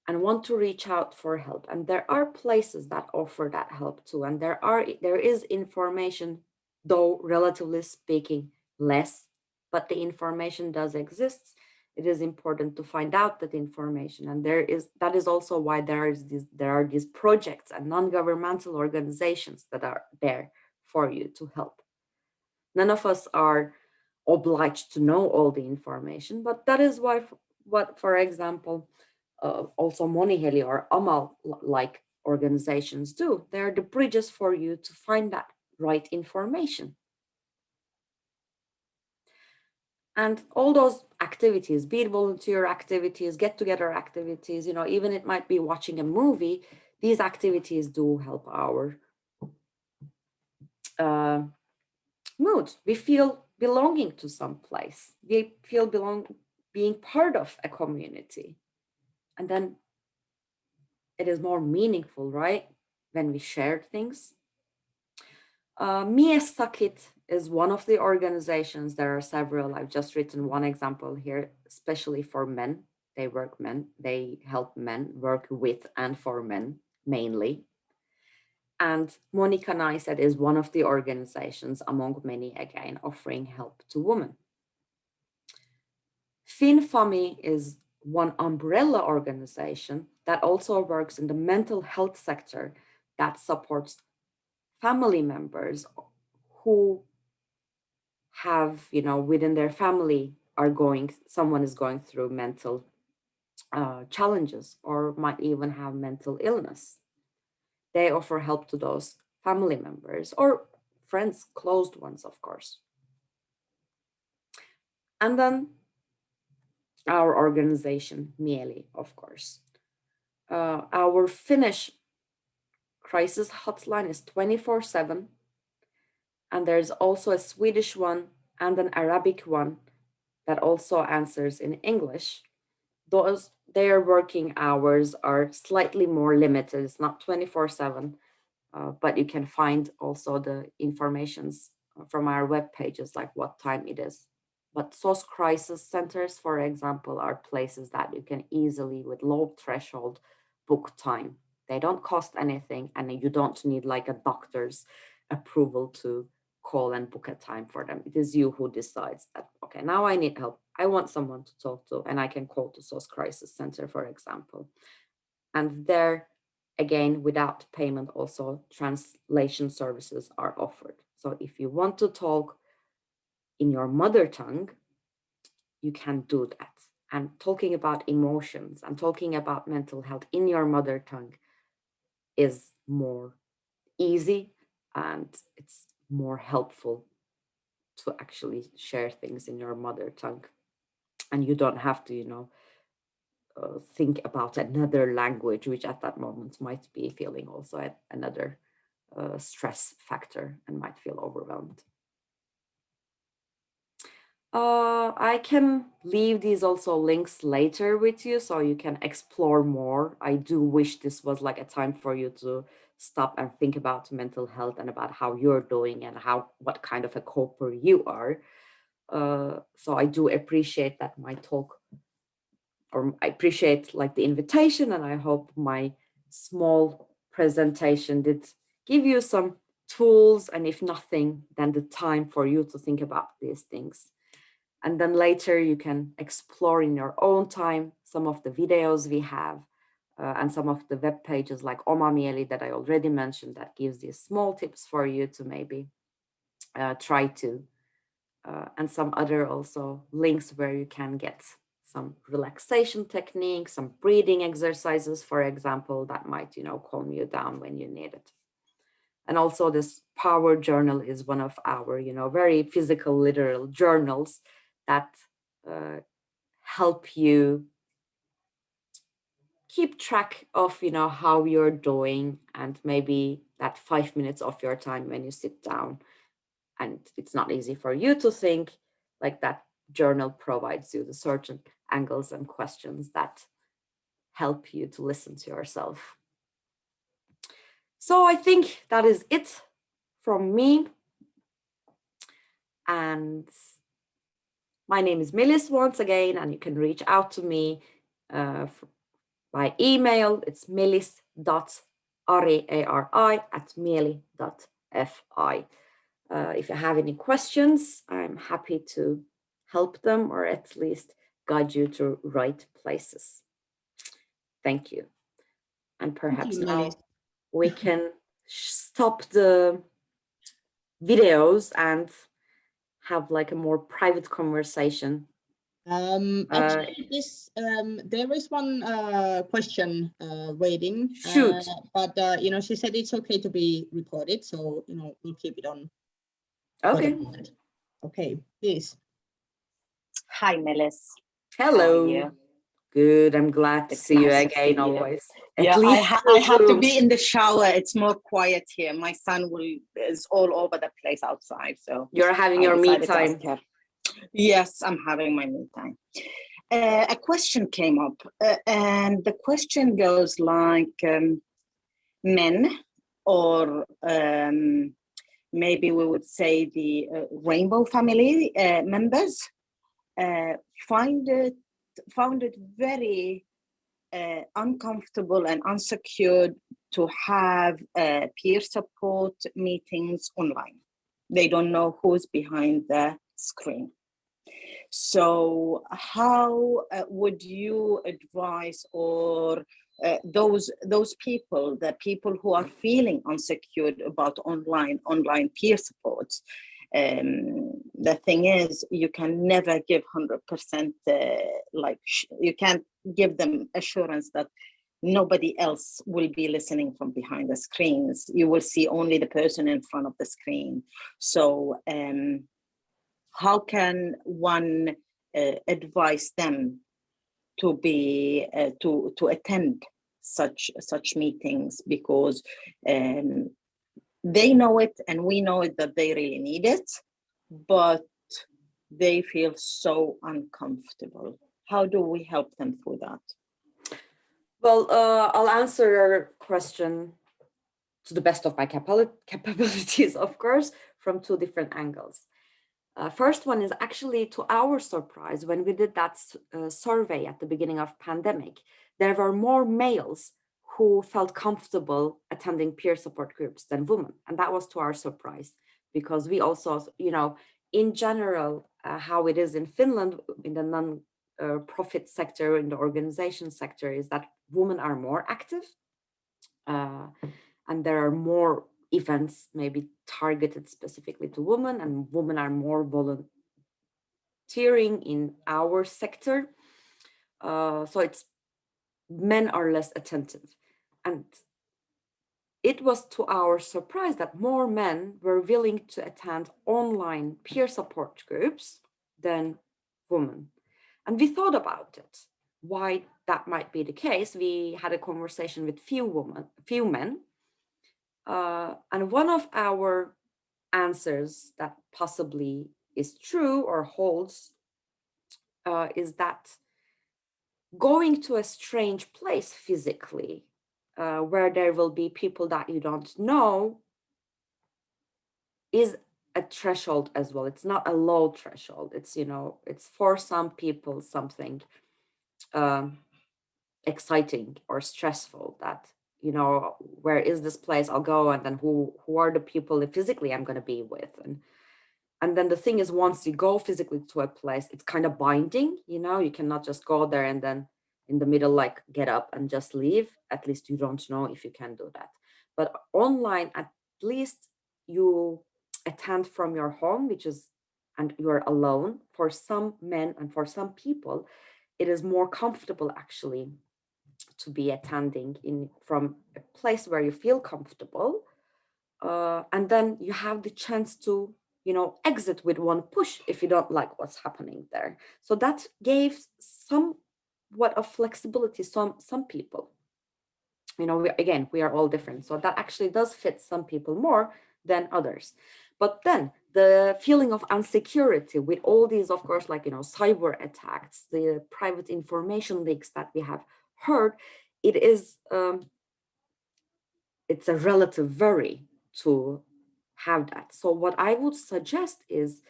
and want to reach out for help. And there are places that offer that help too. And there is information, though relatively speaking, less, but the information does exist. It is important to find out that information. And that is also why there are these projects and non-governmental organizations that are there for you to help. None of us are obliged to know all the information, but that is why, for example, also Moniheli or Amal like organizations do. They're the bridges for you to find that right information. And all those activities, be it volunteer activities, get together activities, you know, even it might be watching a movie, these activities do help our mood. We feel belonging to some place. We feel being part of a community. And then it is more meaningful, right? When we share things. Mies Sakit is one of the organizations. There are several. I've just written one example here, especially for men. They help men work with and for men mainly. And Monica Neisset is one of the organizations among many, again, offering help to women. FinFami is one umbrella organization that also works in the mental health sector that supports family members who have, you know, within their family someone is going through mental challenges or might even have mental illness. They offer help to those family members or friends, closed ones, of course. And then our organization, Mieli, of course. Our Finnish crisis hotline is 24/7. And there's also a Swedish one and an Arabic one that also answers in English. Their working hours are slightly more limited. It's not 24/7, but you can find also the informations from our web pages, like what time it is. But SOS crisis centers, for example, are places that you can easily, with low threshold, book time. They don't cost anything, and you don't need like a doctor's approval to call and book a time for them. It is you who decides that, okay, now I need help. I want someone to talk to, and I can call to SOS crisis center, for example. And there, again, without payment, also translation services are offered. So if you want to talk in your mother tongue, you can do that. And talking about emotions and talking about mental health in your mother tongue is more easy, and it's more helpful to actually share things in your mother tongue. And you don't have to, you know, think about another language, which at that moment might be feeling also another stress factor and might feel overwhelmed. I can leave these also links later with you so you can explore more. I do wish this was like a time for you to stop and think about mental health and about how you're doing and what kind of a coper you are. So I do appreciate that my talk, or I appreciate like the invitation, and I hope my small presentation did give you some tools, and if nothing, then the time for you to think about these things. And then later you can explore in your own time some of the videos we have and some of the web pages like Oma Mieli that I already mentioned that gives these small tips for you to maybe try to. And some other also links where you can get some relaxation techniques, some breathing exercises, for example, that might, you know, calm you down when you need it. And also this power journal is one of our, you know, very physical, literal journals that help you keep track of, you know, how you're doing, and maybe that 5 minutes of your time when you sit down and it's not easy for you to think, like that journal provides you the certain angles and questions that help you to listen to yourself. So I think that is it from me. And my name is Melis once again, and you can reach out to me by email. It's melis.ari@mieli.fi. If you have any questions, I'm happy to help them or at least guide you to right places. Thank you. And perhaps now we can stop the videos and have like a more private conversation Actually, there is one question waiting, Shoot. but she said it's okay to be recorded, so we'll keep it on for the Okay. moment. Okay, please. Hi, Melis. How are Hello. you? Good. I'm glad to It's see you nice to again. see you. Always. Yeah, At least I have to Zoom. be in the shower. It's more quiet here. My son is all over the place outside, so You're having I your me decided to ask time. her. Yes, I'm having my me time. A question came up, and the question goes like, men, or maybe we would say the rainbow family members, found it very uncomfortable and insecure to have peer support meetings online. They don't know who's behind the screen. So how would you advise, or those people, the people who are feeling insecure about online peer supports? The thing is, you can never give 100%, you can't give them assurance that nobody else will be listening from behind the screens. You will see only the person in front of the screen. So how can one advise them to be to attend such meetings, because they know it and we know it that they really need it, but they feel so uncomfortable? How do we help them through that? Well, I'll answer your question to the best of my capabilities, of course, from two different angles. First one is actually, to our surprise, when we did that survey at the beginning of pandemic, there were more males who felt comfortable attending peer support groups than women. And that was to our surprise, because we also, in general, how it is in Finland, in the non-profit sector, in the organization sector, is that women are more active. And there are more events maybe targeted specifically to women, and women are more volunteering in our sector. So it's men are less attentive. And it was to our surprise that more men were willing to attend online peer support groups than women. And we thought about it, why that might be the case. We had a conversation with few men. And one of our answers that possibly is true or holds is that going to a strange place physically, where there will be people that you don't know, is a threshold as well. It's not a low threshold. It's, it's for some people something exciting or stressful, that where is this place I'll go, and then who are the people physically I'm going to be with. And then the thing is, once you go physically to a place, it's kind of binding. You cannot just go there and then in the middle like get up and just leave. At least you don't know if you can do that. But online, at least you attend from your home, and you're alone. For some men and for some people, it is more comfortable actually to be attending from a place where you feel comfortable, and then you have the chance to exit with one push if you don't like what's happening there. So that gave somewhat of flexibility some people. We are all different, so that actually does fit some people more than others. But then the feeling of insecurity with all these, of course, like cyber attacks, the private information leaks that we have heard, it's a relative worry to have that. So what I would suggest is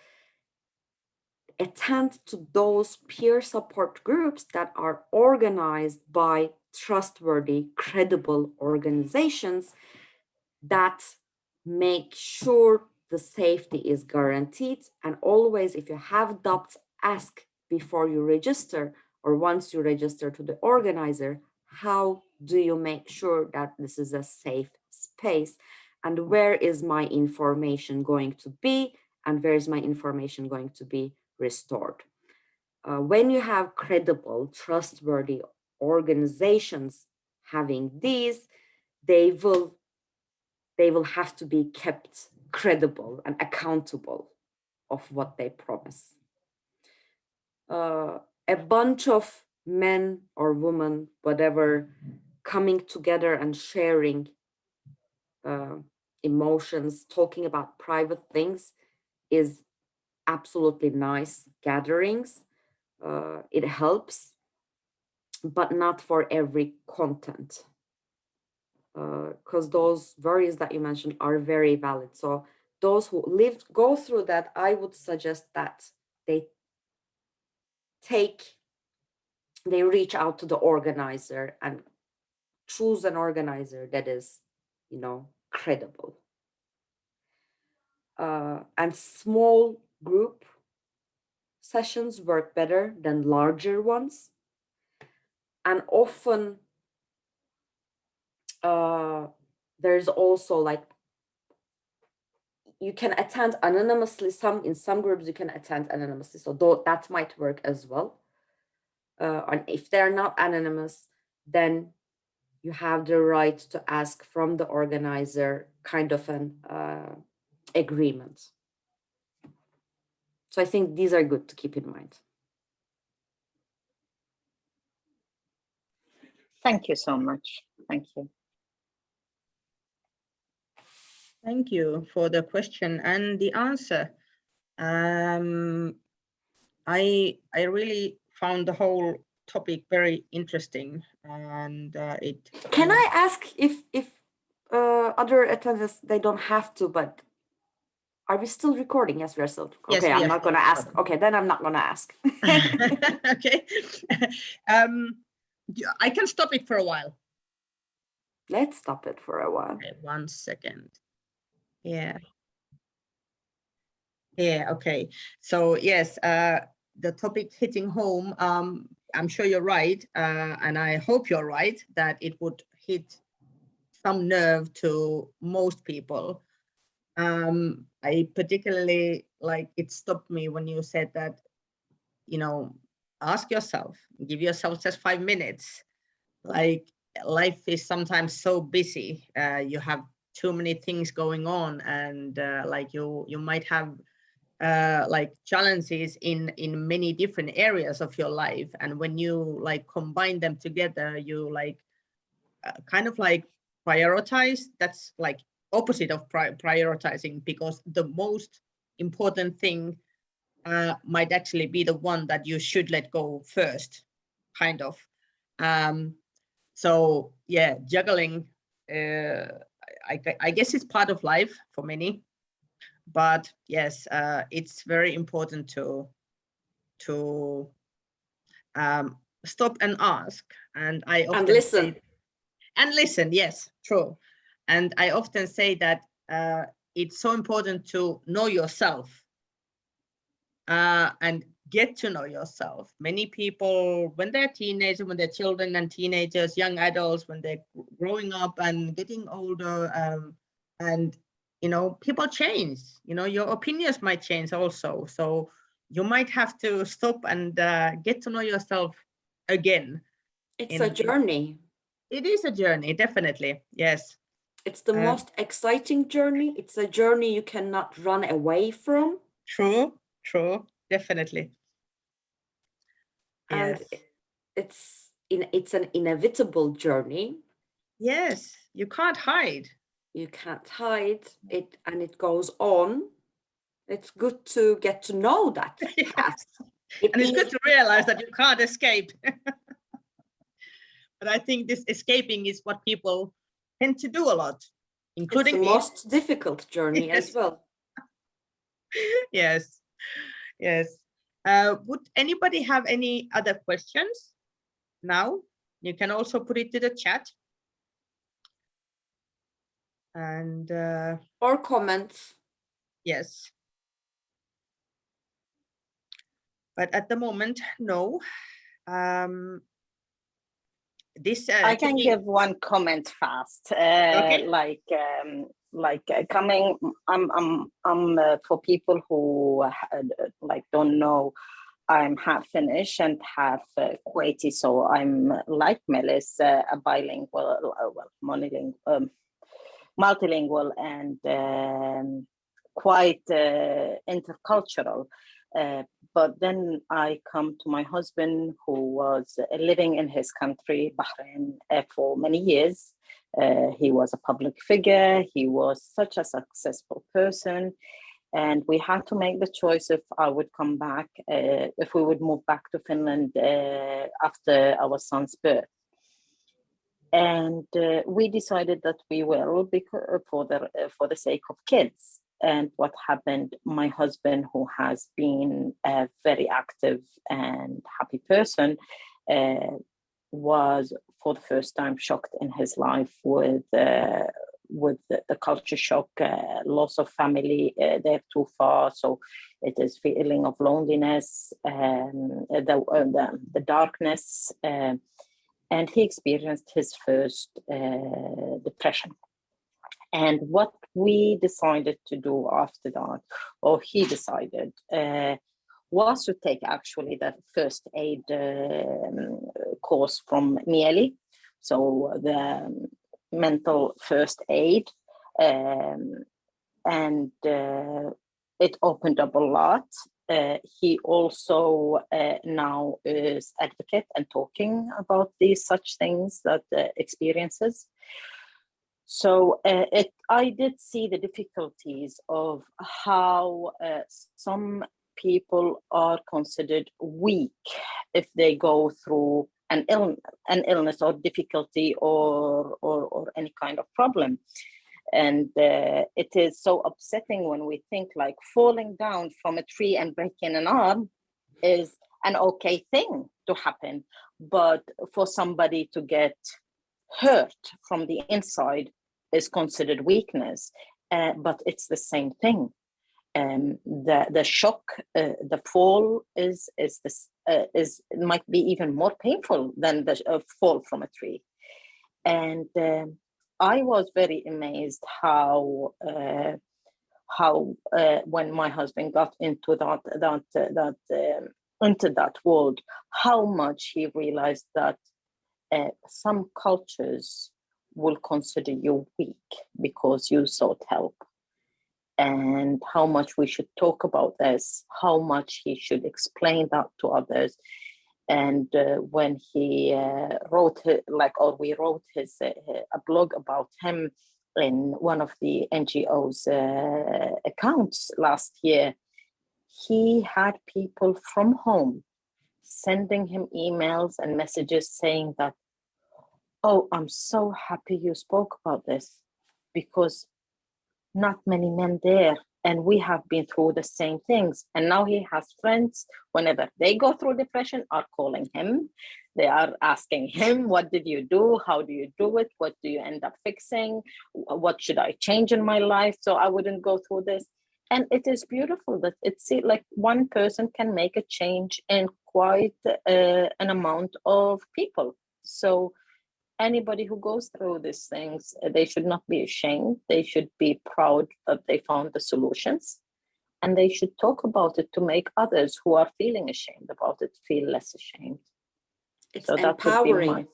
attend to those peer support groups that are organized by trustworthy, credible organizations that make sure the safety is guaranteed. And always, if you have doubts, ask before you register, or once you register to the organizer, how do you make sure that this is a safe space? And where is my information going to be? And where is my information going to be restored? When you have credible, trustworthy organizations having these, they will have to be kept credible and accountable of what they promise. A bunch of men or women, whatever, coming together and sharing emotions, talking about private things is absolutely nice gatherings. It helps, but not for every content. Because those worries that you mentioned are very valid. So those who go through that, I would suggest that they reach out to the organizer and choose an organizer that is, credible. And small group sessions work better than larger ones. And often there's also like, you can attend anonymously. In some groups you can attend anonymously, so that might work as well. And if they're not anonymous, then you have the right to ask from the organizer kind of an agreement. So I think these are good to keep in mind. Thank you so much. Thank you. Thank you for the question and the answer. I really found the whole topic very interesting, and it. Can I ask if other attendees, they don't have to, but are we still recording? Yes, we are still. Yes, okay, we I'm are not going to ask. Okay, then I'm not going to ask. Okay. I can stop it for a while. Let's stop it for a while. Okay, 1 second. Yeah. Yeah, okay. So yes, the topic hitting home, I'm sure you're right, and I hope you're right, that it would hit some nerve to most people. I particularly, like, it stopped me when you said that, ask yourself, give yourself just 5 minutes. Like, life is sometimes so busy. You have too many things going on, and like you might have like challenges in many different areas of your life, and when you like combine them together, you like kind of like prioritize. That's like opposite of prioritizing, because the most important thing might actually be the one that you should let go first, kind of. So yeah, juggling, I guess it's part of life for many, but yes, it's very important to stop and ask. And I often listen. And listen, yes, true. And I often say that it's so important to know yourself and get to know yourself. Many people, when they're teenagers, when they're children and teenagers, young adults, when they're growing up and getting older, and people change. Your opinions might change also. So you might have to stop and get to know yourself again. It's a journey. It is a journey, definitely. Yes. It's the most exciting journey. It's a journey you cannot run away from. True, definitely. And yes. it's an inevitable journey. Yes, you can't hide. You can't hide it, and it goes on. It's good to get to know that path. And it's good to realize that you can't escape. But I think this escaping is what people tend to do a lot, including it's the most difficult journey yes. as well. Yes. Would anybody have any other questions now? You can also put it to the chat. And or comments. Yes. But at the moment, no. This I can give one comment fast. Okay. Coming. I'm for people who like don't know. I'm half Finnish and half Kuwaiti, so I'm like Melis, a bilingual, multilingual, and quite intercultural. But then I come to my husband, who was living in his country, Bahrain, for many years. He was a public figure. He was such a successful person. And we had to make the choice if I would come back, if we would move back to Finland after our son's birth. And we decided that we will, because for the sake of kids. And what happened, my husband, who has been a very active and happy person, was for the first time shocked in his life with the culture shock, loss of family. They're too far, so it is feeling of loneliness, the darkness, and he experienced his first depression. And what we decided to do after that, or he decided, was to take actually the first aid course from Mieli, so the mental first aid, and it opened up a lot. He also now is advocate and talking about these such things, that experiences. So I did see the difficulties of how some people are considered weak if they go through an illness or difficulty or any kind of problem. And it is so upsetting when we think like falling down from a tree and breaking an arm is an okay thing to happen. But for somebody to get hurt from the inside is considered weakness, but it's the same thing. The shock, the fall might be even more painful than the fall from a tree. And I was very amazed how when my husband got into that world, how much he realized that some cultures will consider you weak because you sought help, and how much we should talk about this, how much he should explain that to others. And when he we wrote a blog about him in one of the NGO's accounts last year, he had people from home sending him emails and messages saying that, "Oh, I'm so happy you spoke about this, because not many men there, and we have been through the same things." And now he has friends, whenever they go through depression, are calling him. They are asking him, "What did you do? How do you do it? What do you end up fixing? What should I change in my life so I wouldn't go through this?" And it is beautiful that it's like one person can make a change in quite an amount of people. So anybody who goes through these things, they should not be ashamed. They should be proud that they found the solutions, and they should talk about it to make others who are feeling ashamed about it feel less ashamed. It's So that would be empowering.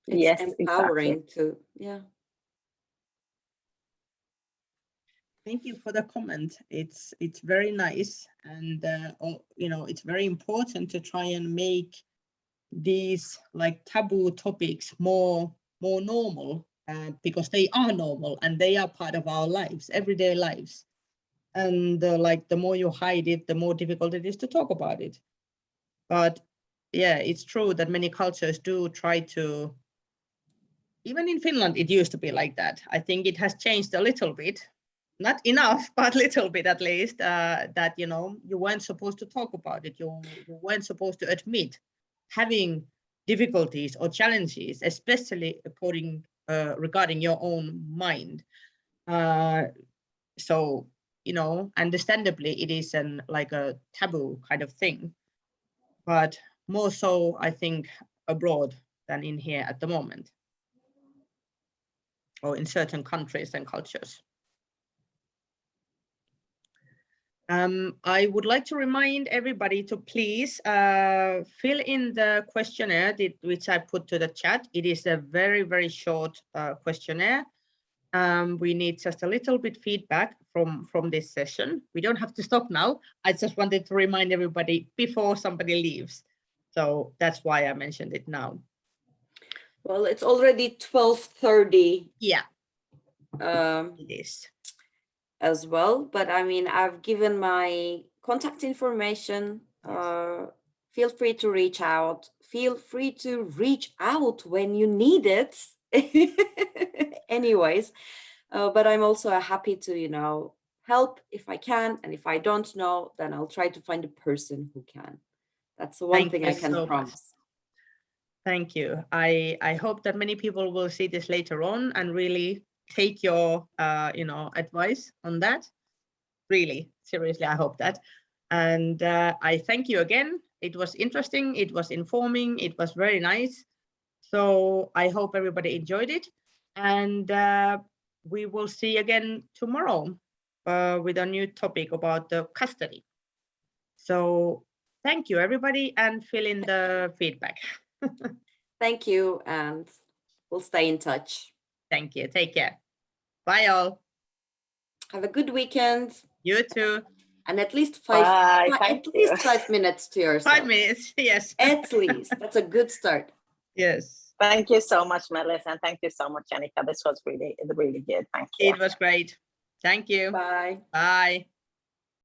It's empowering exactly. yeah. Thank you for the comment. It's very nice, and it's very important to try and make these like taboo topics more normal, because they are normal and they are part of our lives, everyday lives. And the more you hide it, the more difficult it is to talk about it. But yeah, it's true that many cultures do try to. Even in Finland, it used to be like that. I think it has changed a little bit. Not enough, but little bit at least, that, you weren't supposed to talk about it. You weren't supposed to admit having difficulties or challenges, especially regarding your own mind. So, understandably, it is like a taboo kind of thing, but more so, I think, abroad than in here at the moment, or in certain countries and cultures. I would like to remind everybody to please fill in the questionnaire which I put to the chat. It is a very, very short questionnaire. We need just a little bit feedback from this session. We don't have to stop now. I just wanted to remind everybody before somebody leaves. So that's why I mentioned it now. Well, it's already 12:30. Yeah, it is. As well, but I mean, I've given my contact information. Feel free to reach out. Feel free to reach out when you need it. Anyways, but I'm also happy to, you know, help if I can, and if I don't know, then I'll try to find a person who can. That's the one thing I can promise. Thank you. I hope that many people will see this later on and really take your you know, advice on that. Really, seriously, I hope that. And I thank you again. It was interesting, it was informing, it was very nice. So I hope everybody enjoyed it. And we will see again tomorrow with a new topic about the custody. So thank you, everybody, and fill in the feedback. Thank you, and we'll stay in touch. Thank you. Take care. Bye, all. Have a good weekend. You too. And at least Bye, 5 minutes to yourself. 5 minutes, yes. At least. That's a good start. Yes. Thank you so much, Melissa, and thank you so much, Annika. This was really, really good. Thank you. It was great. Thank you. Bye. Bye.